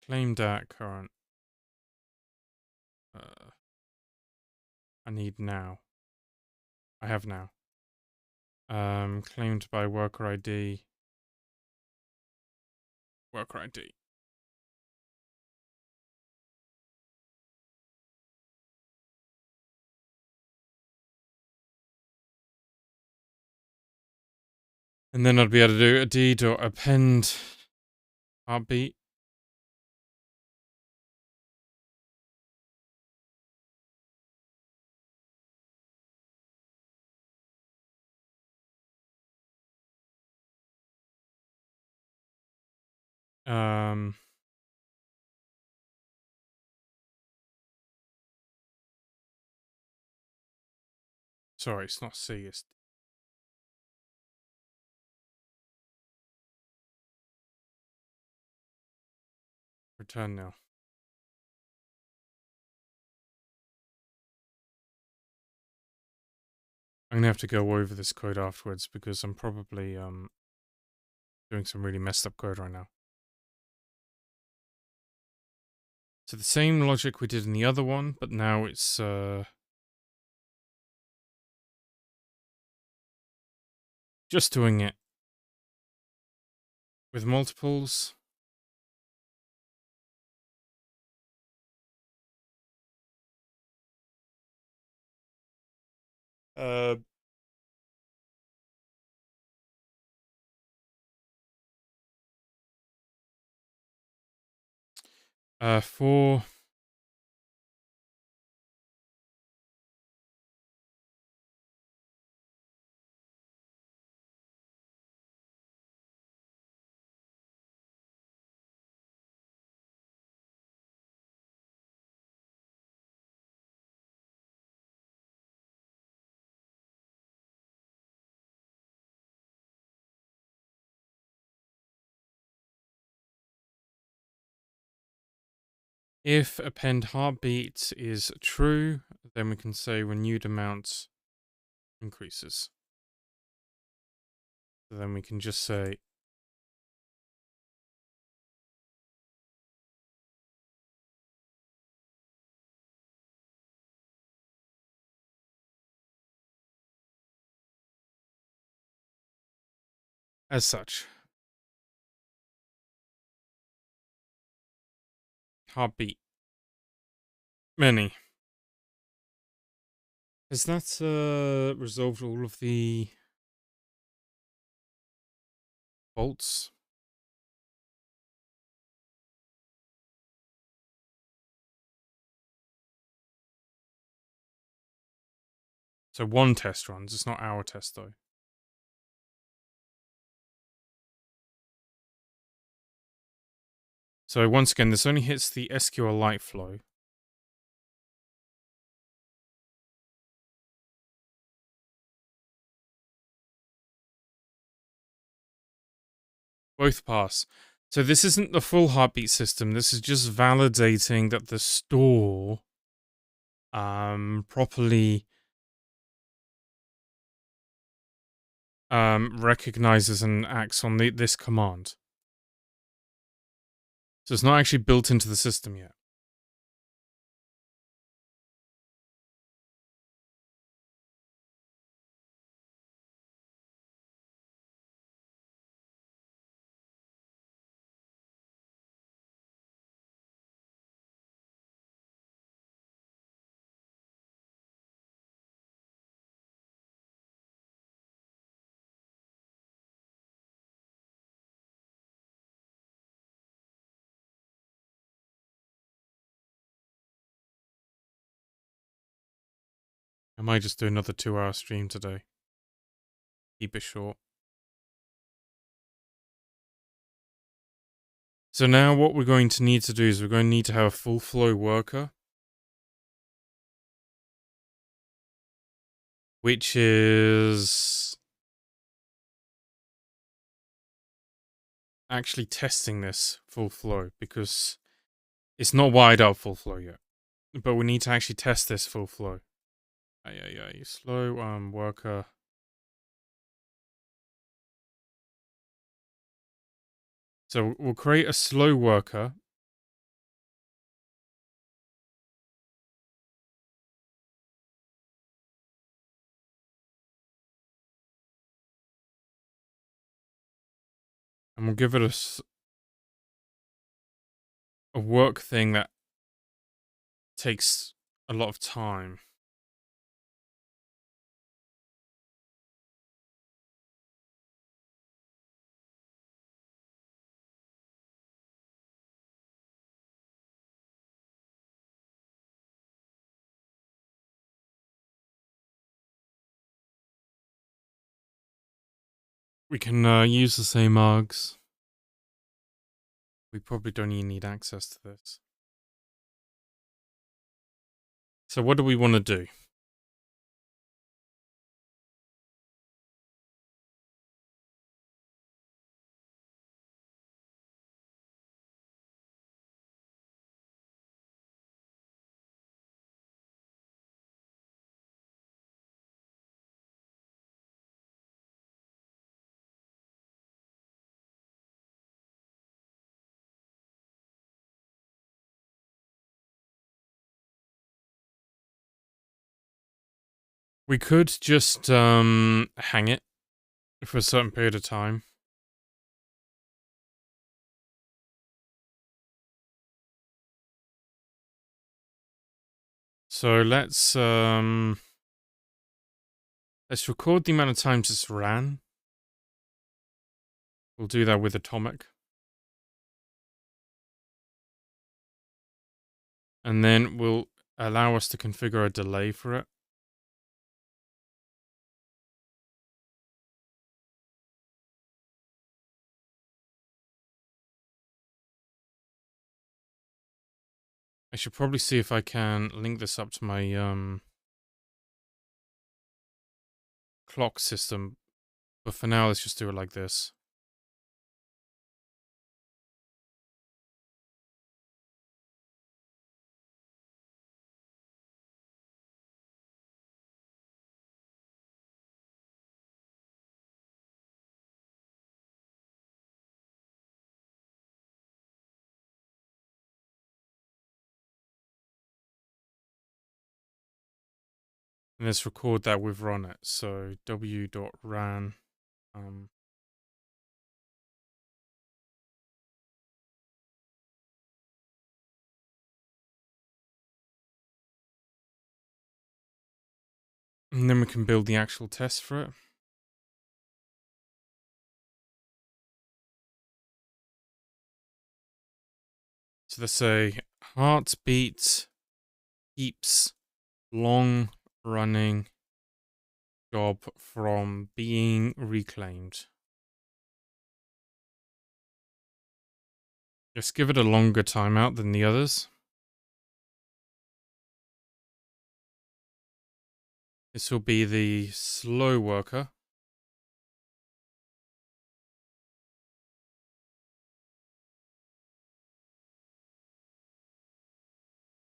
Claimed at current. I need now. I have now. Claimed by worker ID. Worker ID. And then I'd be able to do a d.append heartbeat. Sorry, it's not C, it's return now. I'm gonna have to go over this code afterwards because I'm probably doing some really messed up code right now. So the same logic we did in the other one, but now it's just doing it with multiples. For if append heartbeat is true, then we can say renewed amount increases. So then we can just say as such. Heartbeat. Many. Has that resolved all of the faults? So one test runs, it's not our test though. So once again, this only hits the SQLite flow. Both pass. So this isn't the full heartbeat system. This is just validating that the store properly recognizes and acts on this command. So it's not actually built into the system yet. I might just do another 2-hour stream today. Keep it short. So now what we're going to need to do is we're going to need to have a full flow worker, which is actually testing this full flow because it's not wired up full flow yet. But we need to actually test this full flow. Yeah, slow worker. So we'll create a slow worker. And we'll give it a work thing that takes a lot of time. We can use the same args. We probably don't even need access to this. So what do we want to do? We could just hang it for a certain period of time. So let's record the amount of times it's ran. We'll do that with atomic. And then we'll allow us to configure a delay for it. I should probably see if I can link this up to my clock system. But for now, let's just do it like this. And let's record that we've run it. So w.ran. And then we can build the actual test for it. So let's say heartbeat keeps long running job from being reclaimed. Let's give it a longer timeout than the others. This will be the slow worker.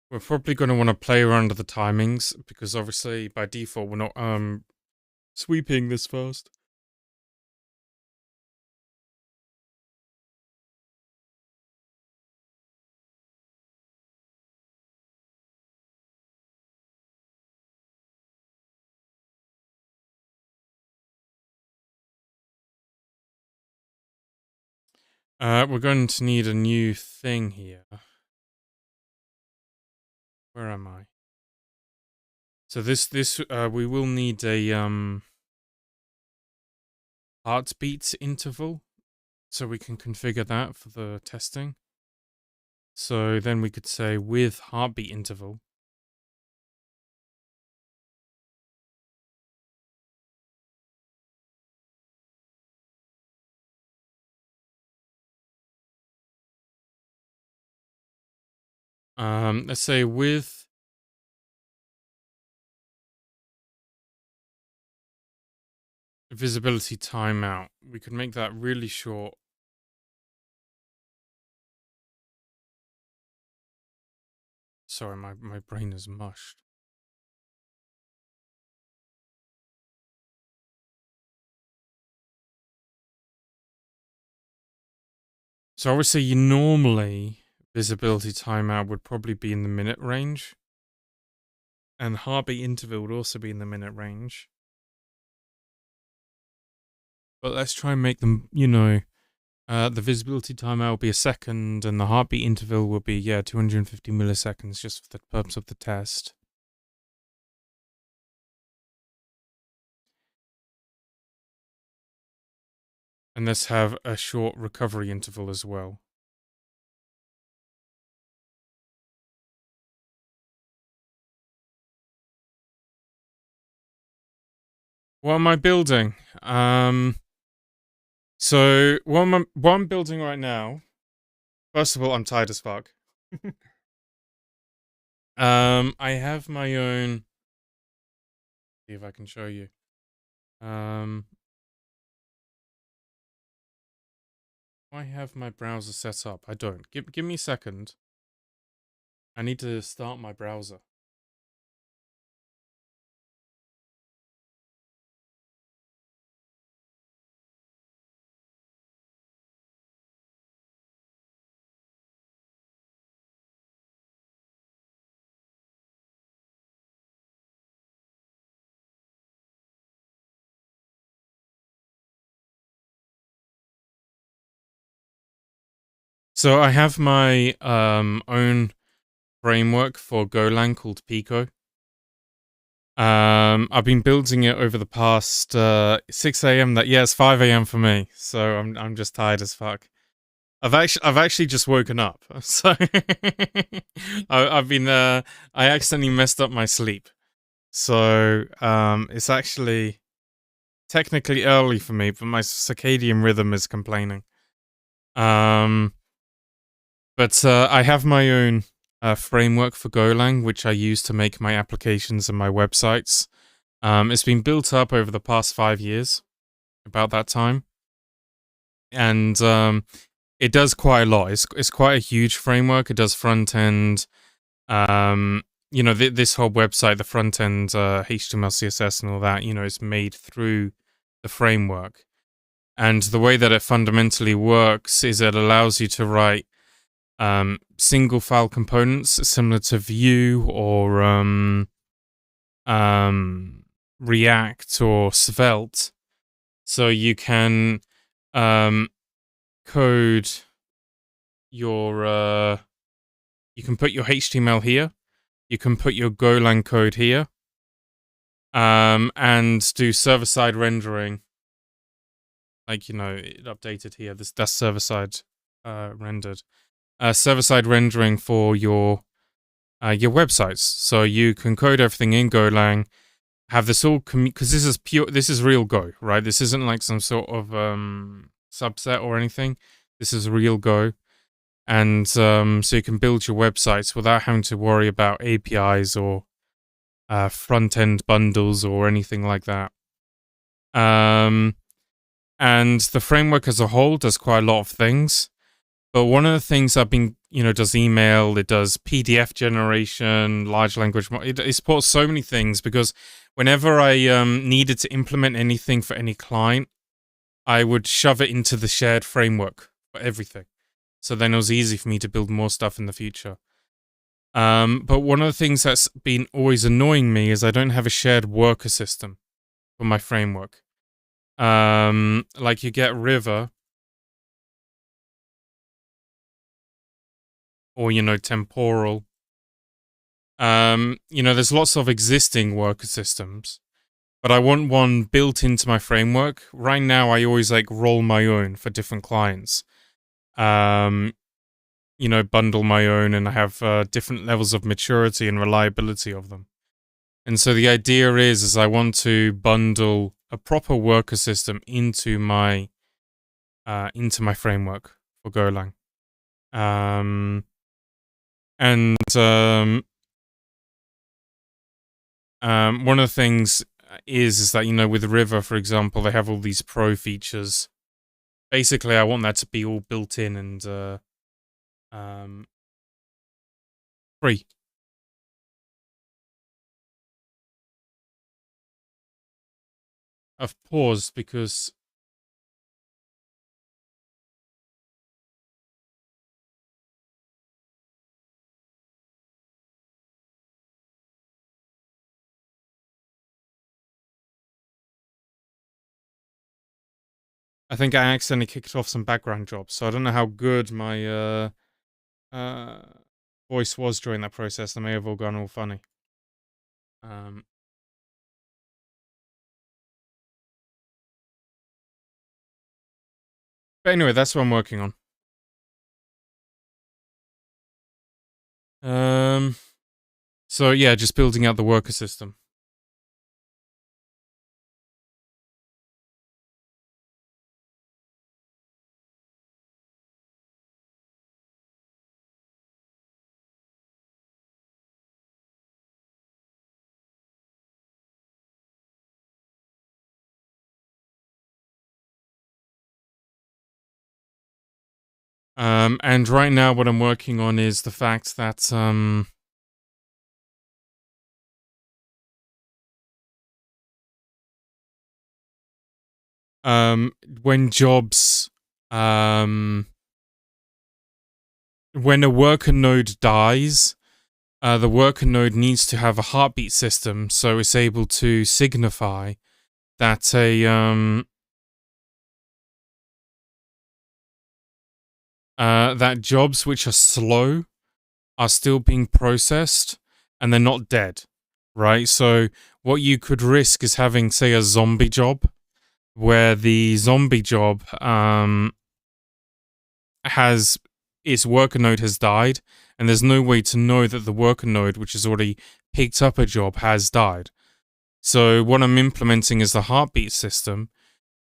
We're probably going to want to play around with the timings because obviously by default we're not sweeping this fast. We're going to need a new thing here. Where am I? So this we will need a heartbeats interval, so we can configure that for the testing. So then we could say with heartbeat interval. Let's say with visibility timeout, we could make that really short. Sorry, my brain is mushed. So obviously, you normally visibility timeout would probably be in the minute range, and heartbeat interval would also be in the minute range. But let's try and make them, the visibility timeout will be a second, and the heartbeat interval will be 250 milliseconds, just for the purpose of the test. And let's have a short recovery interval as well. What am I building? So what I'm building right now. First of all, I'm tired as fuck. I have my own. See if I can show you. I have my browser set up. I don't. Give me a second. I need to start my browser. So I have my own framework for Golang called Pico. I've been building it over the past 6 a.m. It's 5 a.m. for me, so I'm just tired as fuck. I've actually just woken up, so I've been I accidentally messed up my sleep, so it's actually technically early for me, but my circadian rhythm is complaining. But I have my own framework for Golang, which I use to make my applications and my websites. It's been built up over the past 5 years, about that time, and it does quite a lot. It's quite a huge framework. It does front end. This whole website, the front end, HTML, CSS, and all that. Is made through the framework. And the way that it fundamentally works is it allows you to write single file components similar to Vue or React or Svelte. So you can code your you can put your HTML here, you can put your Golang code here, and do server-side rendering. Like, it updated here. That's server-side rendered. Server-side rendering for your websites. So you can code everything in Golang, have this all because this is real Go, right? This isn't like some sort of subset or anything. This is real Go. And so you can build your websites without having to worry about APIs or front-end bundles or anything like that. And the framework as a whole does quite a lot of things. But one of the things I've been, does email, it does PDF generation, large language model. It supports so many things because whenever I needed to implement anything for any client, I would shove it into the shared framework for everything. So then it was easy for me to build more stuff in the future. But one of the things that's been always annoying me is I don't have a shared worker system for my framework. Like you get River or, Temporal. There's lots of existing worker systems, but I want one built into my framework. Right now, I always roll my own for different clients. Bundle my own, and I have different levels of maturity and reliability of them. And so the idea is I want to bundle a proper worker system into my framework for Golang. One of the things is that, with River, for example, they have all these pro features. Basically, I want that to be all built in and free. I've paused because I think I accidentally kicked off some background jobs, so I don't know how good my uh, voice was during that process. They may have all gone all funny. Um, but anyway, that's what I'm working on. So yeah, just building out the worker system. And right now, what I'm working on is the fact that when jobs when a worker node dies, the worker node needs to have a heartbeat system, so it's able to signify that that jobs which are slow are still being processed and they're not dead, right? So what you could risk is having, say, a zombie job where the zombie job has its worker node has died, and there's no way to know that the worker node, which has already picked up a job, has died. So what I'm implementing is the heartbeat system,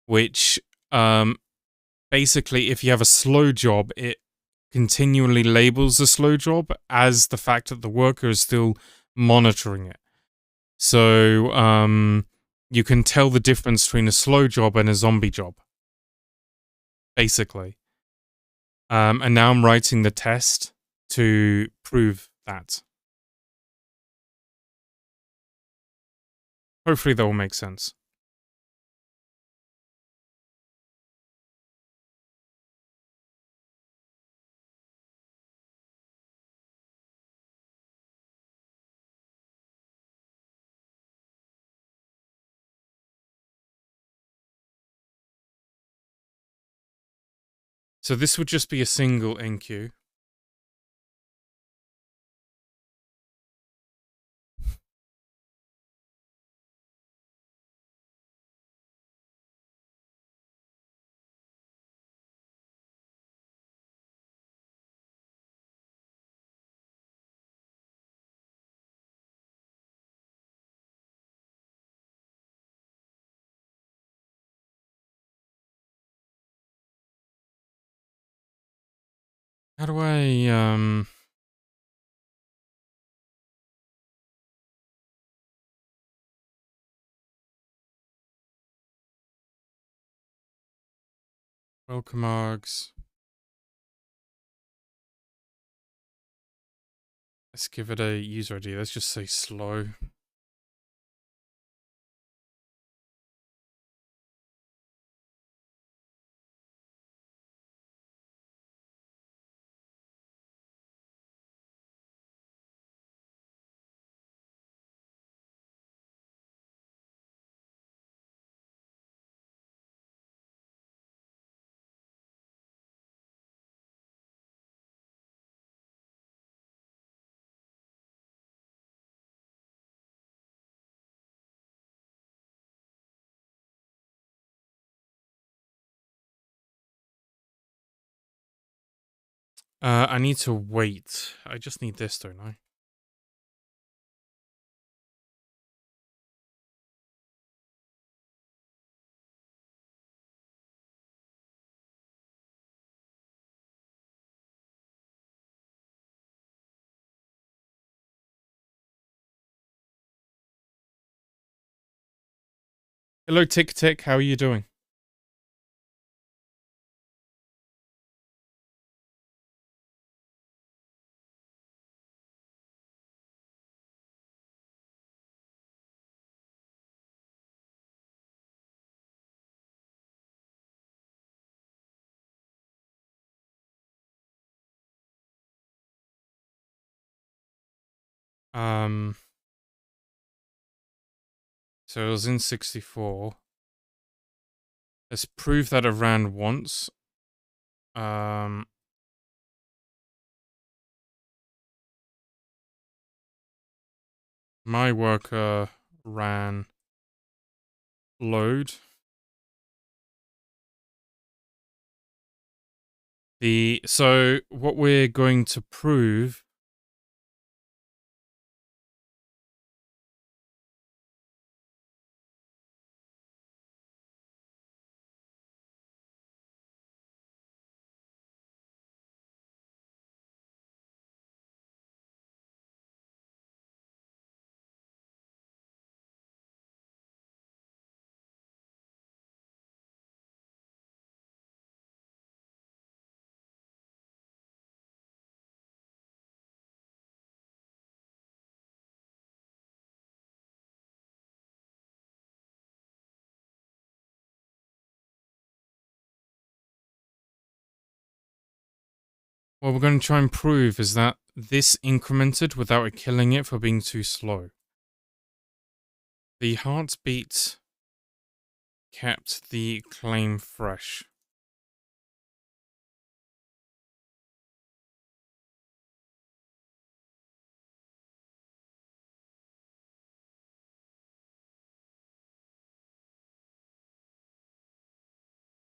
which basically, if you have a slow job, it continually labels the slow job as the fact that the worker is still monitoring it. So you can tell the difference between a slow job and a zombie job, basically. And now I'm writing the test to prove that. Hopefully that will make sense. So this would just be a single enqueue. How do I welcome args? Let's give it a user ID. Let's just say slow. I need to wait. I just need this, don't I? Hello, Tick Tick. How are you doing? So it was in 64. Let's prove that it ran once. My worker ran load. So what we're going to prove what we're going to try and prove is that this incremented without it killing it for being too slow. The heartbeat kept the claim fresh.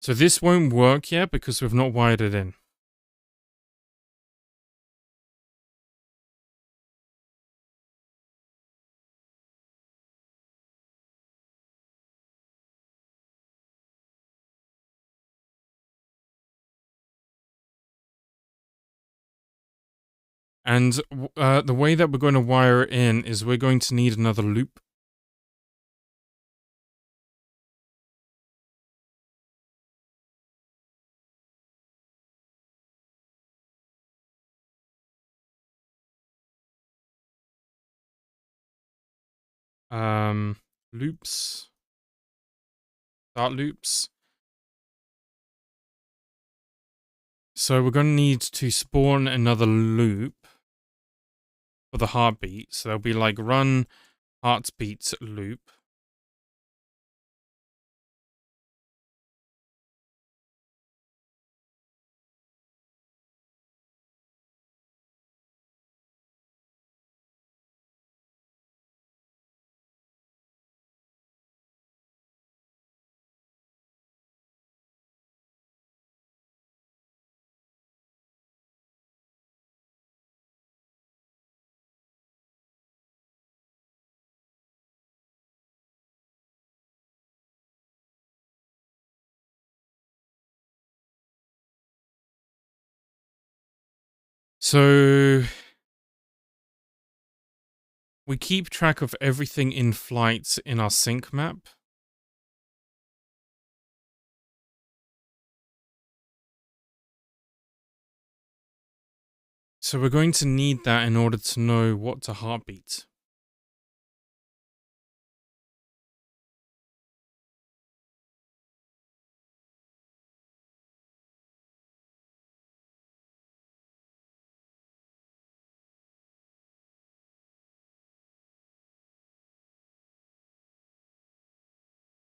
So this won't work yet because we've not wired it in. And the way that we're going to wire it in is we're going to need another loop. Loops. Start loops. So we're going to need to spawn another loop for the heartbeat. So there'll be like run heartbeat loop. So we keep track of everything in flight in our sync map. So we're going to need that in order to know what to heartbeat.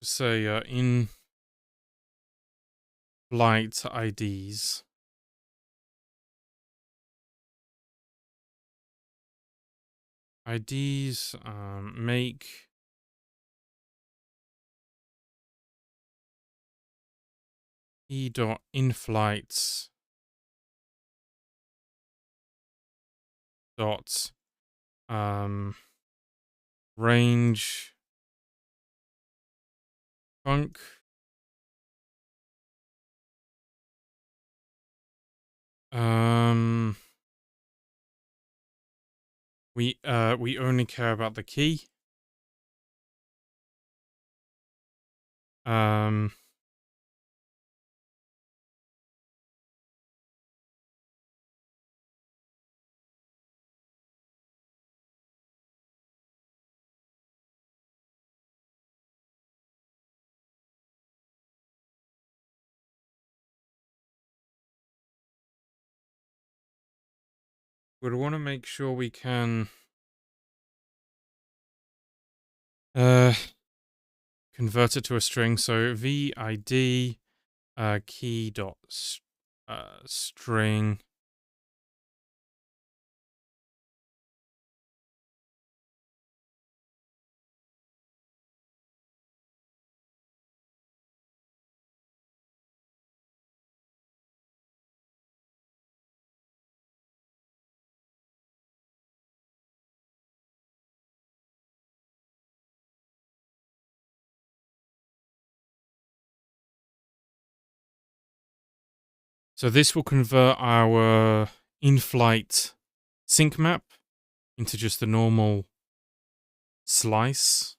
Say in flight IDs. IDs make e.inflights dot range func we only care about the key. We'd want to make sure we can convert it to a string. So vid key dot string So this will convert our in-flight sync map into just a normal slice.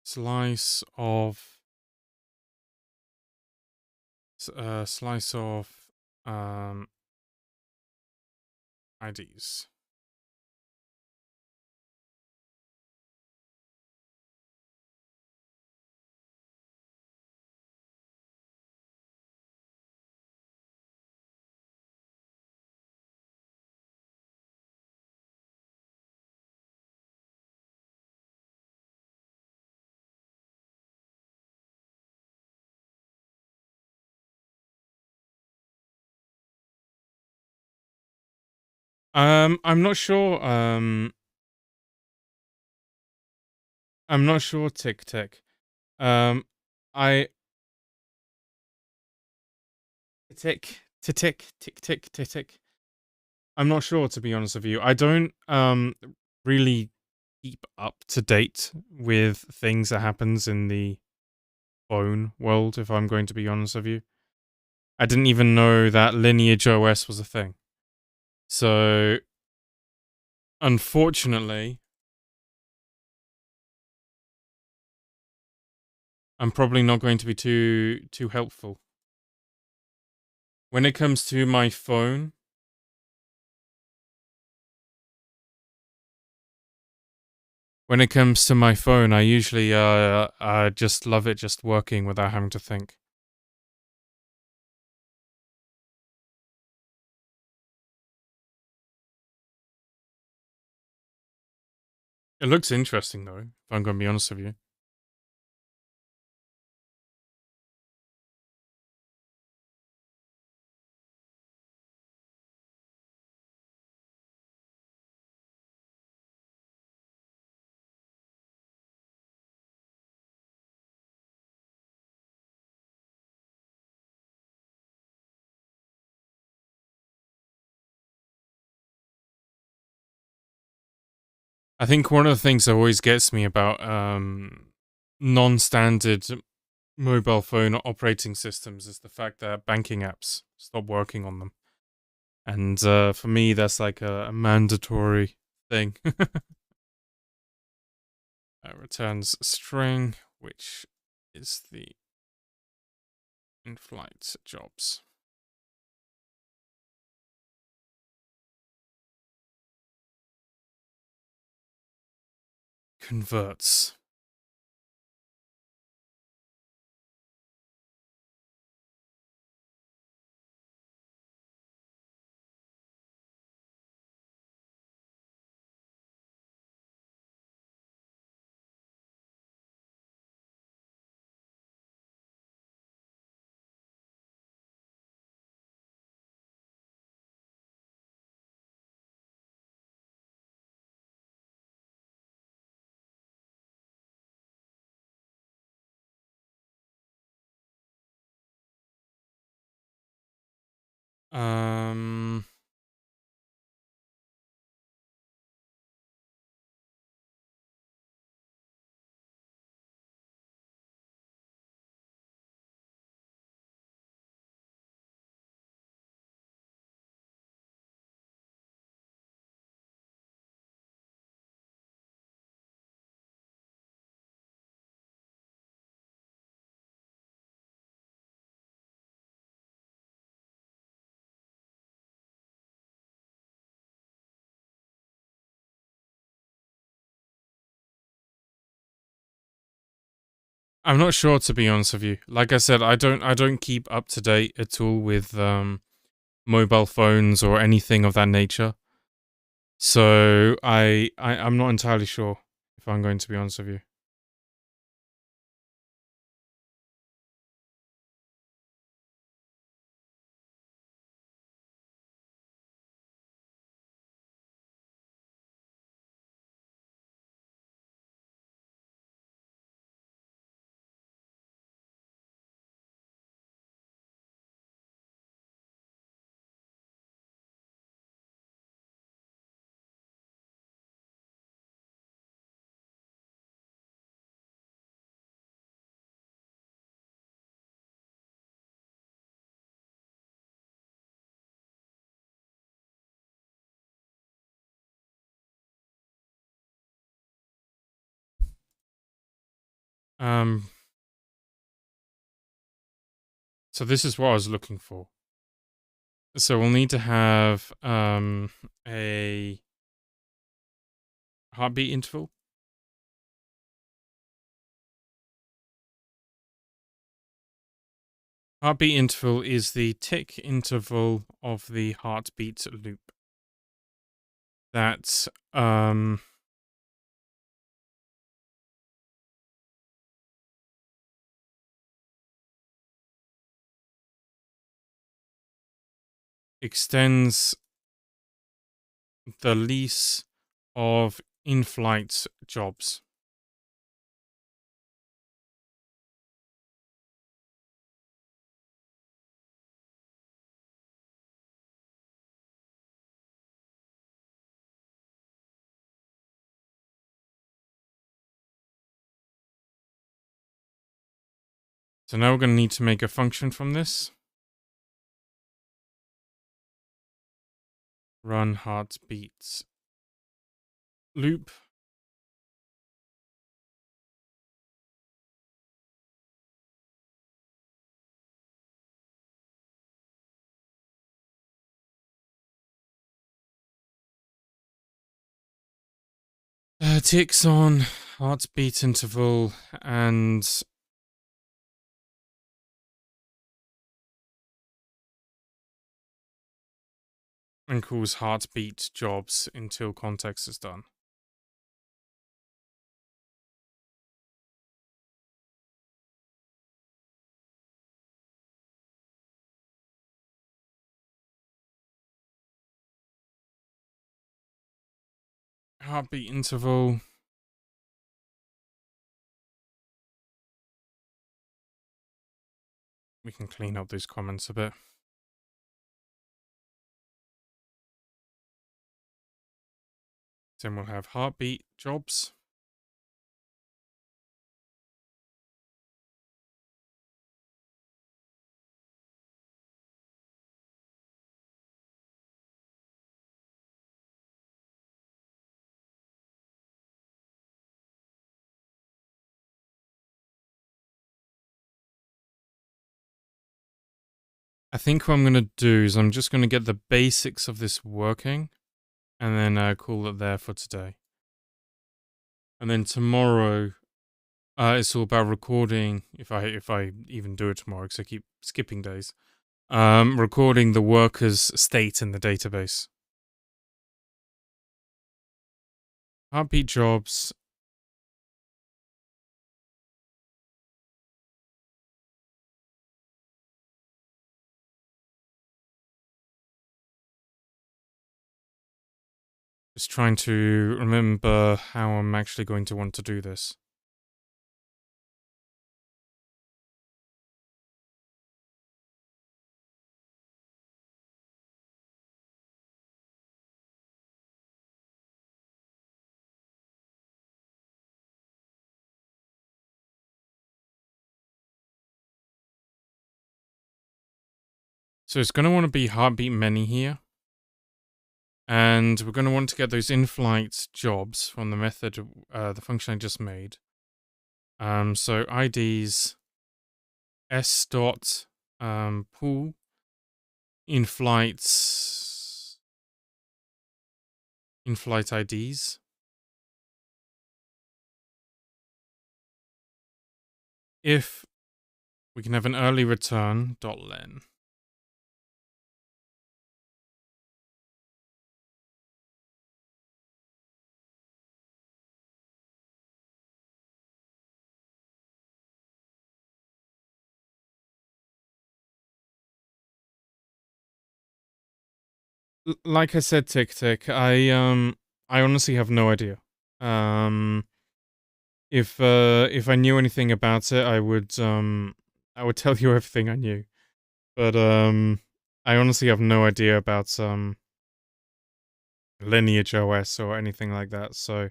Slice of IDs. I'm not sure. I'm not sure. Tick tick. I tick tick tick tick tick tick tick. I'm not sure, to be honest with you. I don't really keep up to date with things that happens in the phone world, if I'm going to be honest with you. I didn't even know that Lineage OS was a thing. So, unfortunately, I'm probably not going to be too helpful. When it comes to my phone, I usually just love it just working without having to think. It looks interesting though, if I'm going to be honest with you. I think one of the things that always gets me about non-standard mobile phone operating systems is the fact that banking apps stop working on them. And for me, that's like a mandatory thing. Returns string, which is the in-flight jobs. Converts. Um, I'm not sure, to be honest with you. Like I said, I don't keep up to date at all with mobile phones or anything of that nature. So I'm not entirely sure, if I'm going to be honest with you. Um, so this is what I was looking for. So we'll need to have a heartbeat interval. Heartbeat interval is the tick interval of the heartbeat loop. That extends the lease of in-flight jobs. So now we're going to need to make a function from this. Run heartbeats loop. Ticks on heartbeat interval and calls heartbeat jobs until context is done. Heartbeat interval. We can clean up those comments a bit. Then we'll have heartbeat jobs. I think what I'm going to do is I'm just going to get the basics of this working and then call it there for today. And then tomorrow, it's all about recording. If I even do it tomorrow, because I keep skipping days. Recording the worker's state in the database. Heartbeat jobs. Just trying to remember how I'm actually going to want to do this. So it's going to want to be heartbeat many here. And we're going to want to get those in-flight jobs from the method, the function I just made. So IDs s dot pool in-flight IDs. if we can have an early return .len. Like I said, Tick, I honestly have no idea. If I knew anything about it, I would tell you everything I knew. But I honestly have no idea about Lineage OS or anything like that. So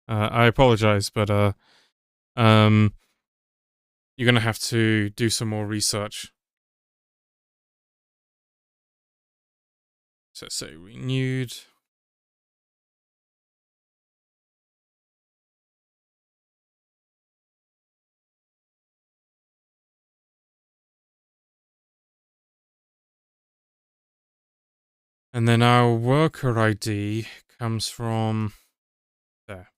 I apologize, but you're gonna have to do some more research. So say renewed. And then our worker ID comes from there.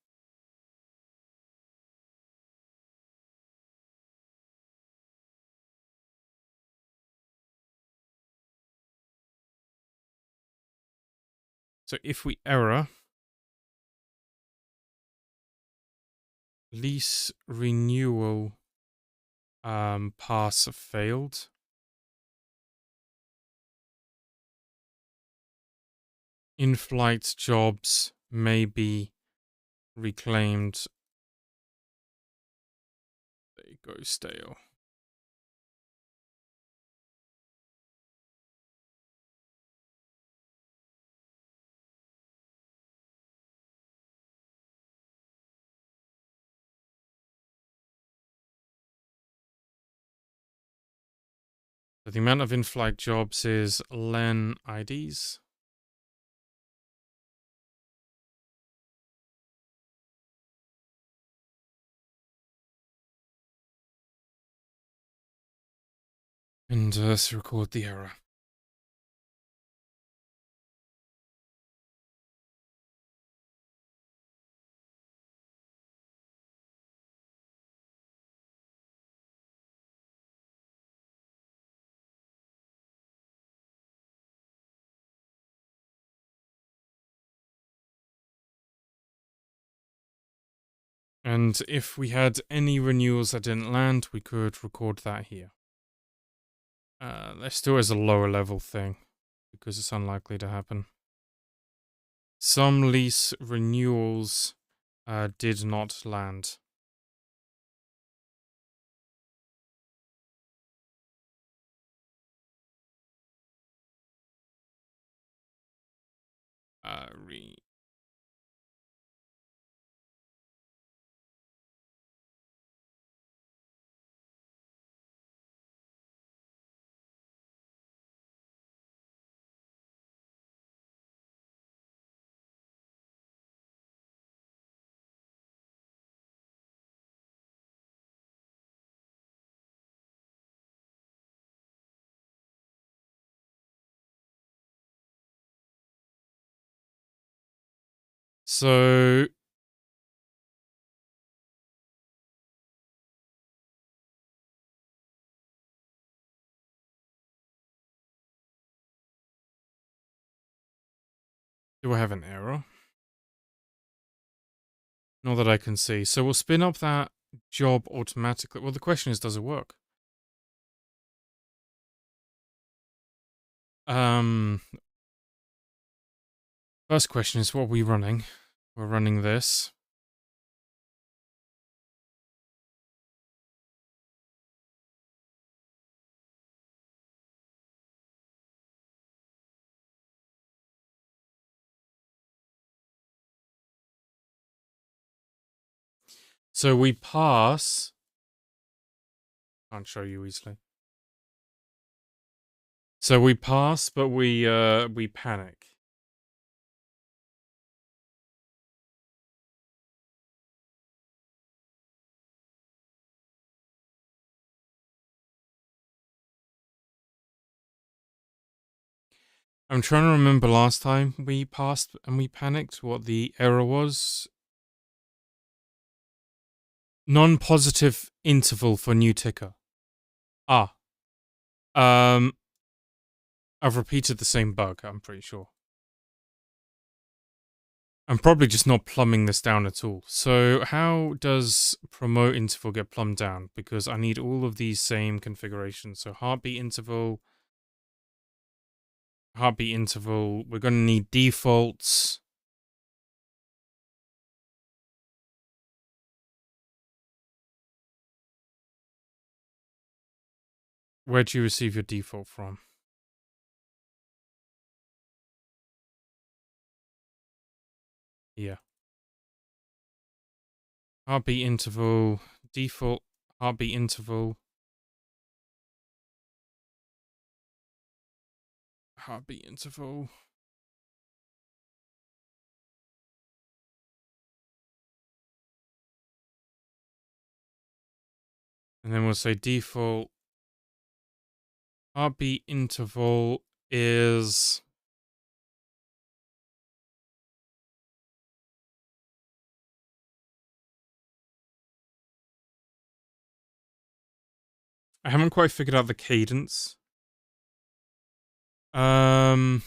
So if we error, lease renewal pass failed. In-flight jobs may be reclaimed. They go stale. So the amount of in-flight jobs is len IDs. And let's record the error. And if we had any renewals that didn't land, we could record that here. Let's do it as a lower level thing, because it's unlikely to happen. Some lease renewals did not land. So do I have an error? Not that I can see. So we'll spin up that job automatically. Well, the question is, does it work? First question is, what are we running? We're running this. So we pass. Can't show you easily. So we pass, but we panic. I'm trying to remember last time we passed and we panicked what the error was. Non-positive interval for new ticker. Ah. I've repeated the same bug, I'm pretty sure. I'm probably just not plumbing this down at all. So how does promote interval get plumbed down? Because I need all of these same configurations. So heartbeat interval. We're going to need defaults. Where do you receive your default from? Yeah. Heartbeat interval, default heartbeat interval. Heartbeat interval. And then we'll say default heartbeat interval is... I haven't quite figured out the cadence. Let's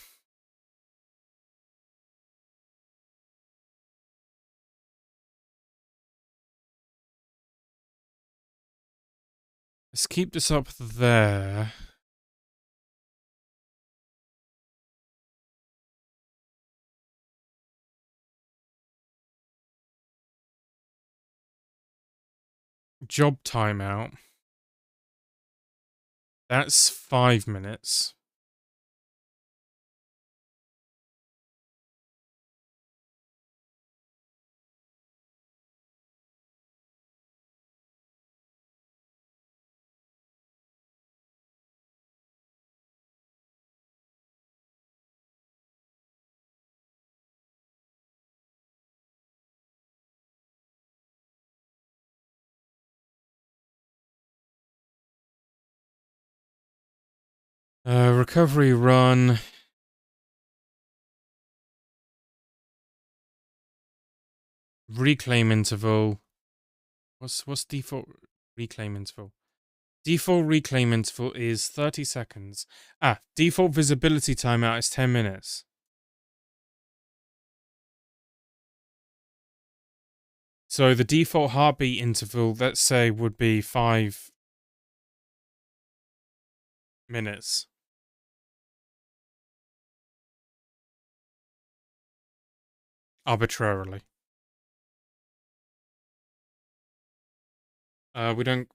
keep this up there. Job timeout. That's 5 minutes. Recovery run. Reclaim interval. What's default reclaim interval? Default reclaim interval is 30 seconds. Default visibility timeout is 10 minutes. So the default heartbeat interval, let's say, would be 5 minutes. Arbitrarily. We don't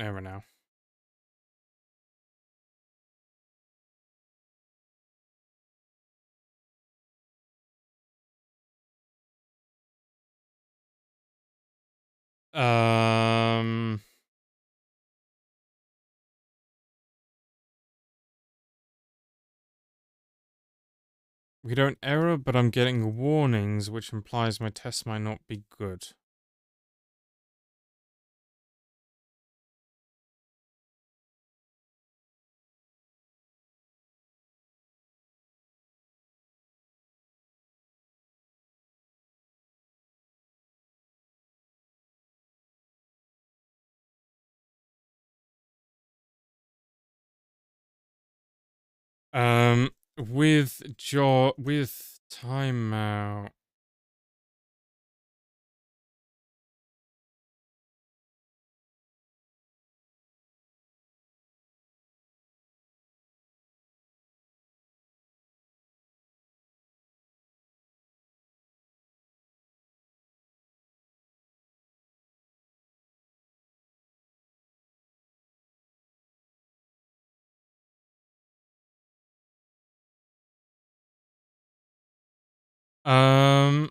error now. We don't error, but I'm getting warnings, which implies my test might not be good. With timeout.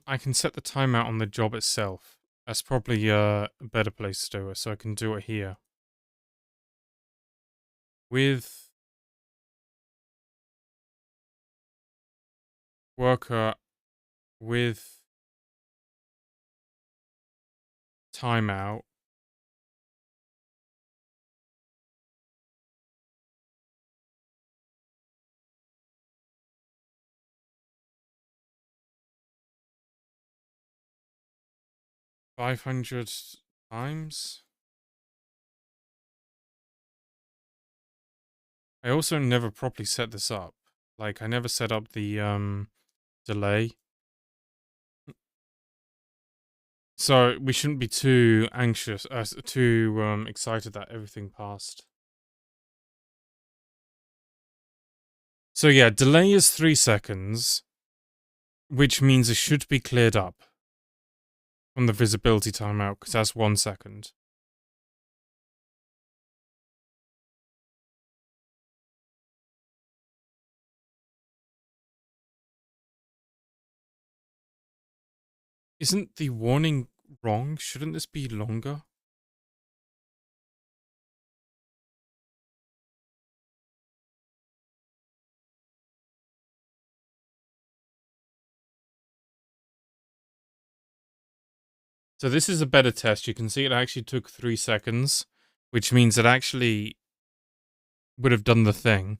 I can set the timeout on the job itself. That's probably a better place to do it, so I can do it here. With worker with timeout. $500 times. I also never properly set this up. Like, I never set up the, delay. So, we shouldn't be too anxious, too excited that everything passed. So yeah, delay is 3 seconds, which means it should be cleared up from the visibility timeout, because that's 1 second. Isn't the warning wrong? Shouldn't this be longer? So this is a better test. You can see it actually took 3 seconds, which means it actually would have done the thing.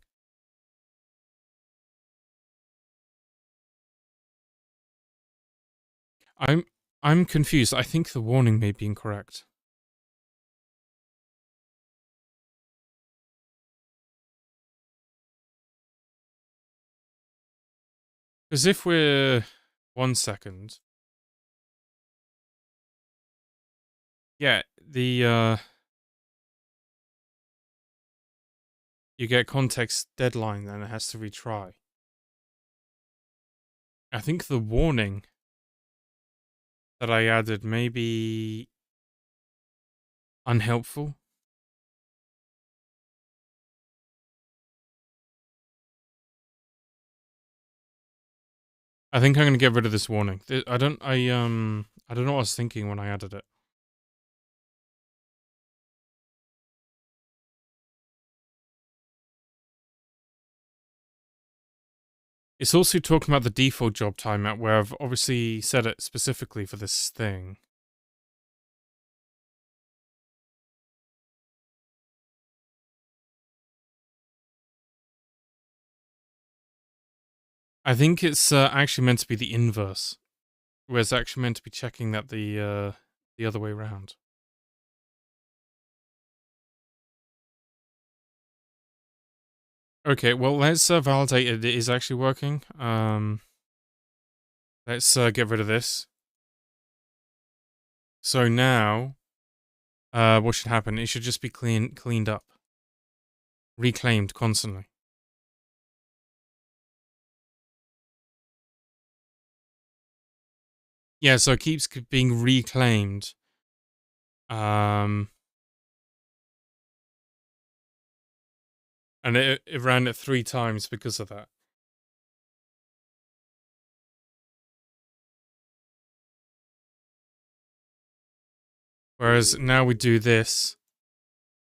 I'm confused. I think the warning may be incorrect. Because if we're 1 second, yeah, you get context deadline, then it has to retry. I think the warning that I added may be unhelpful. I think I'm gonna get rid of this warning. I don't know what I was thinking when I added it. It's also talking about the default job timeout, where I've obviously set it specifically for this thing. I think it's actually meant to be the inverse, where it's actually meant to be checking that the other way around. Okay, well, let's validate it is actually working. Let's get rid of this. So now, what should happen? It should just be cleaned up, reclaimed constantly. Yeah, so it keeps being reclaimed. And it ran it 3 times because of that. Whereas now we do this,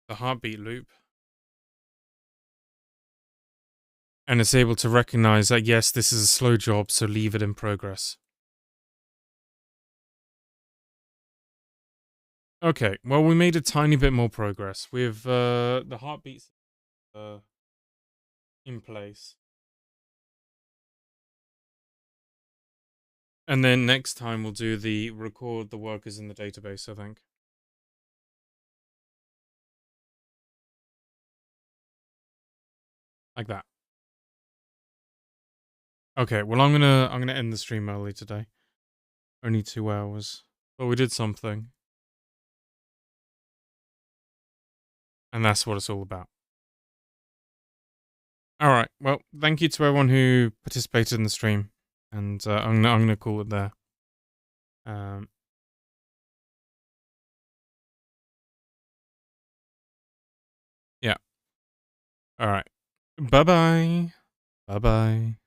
the heartbeat loop, and it's able to recognize that, yes, this is a slow job, so leave it in progress. Okay, well, we made a tiny bit more progress with the heartbeats in place. And then next time we'll do the record the workers in the database, I think. Like that. Okay, well, I'm gonna end the stream early today. Only 2 hours. But we did something. And that's what it's all about. Alright, well, thank you to everyone who participated in the stream. And I'm gonna call it there. Yeah. Alright. Bye-bye. Bye-bye.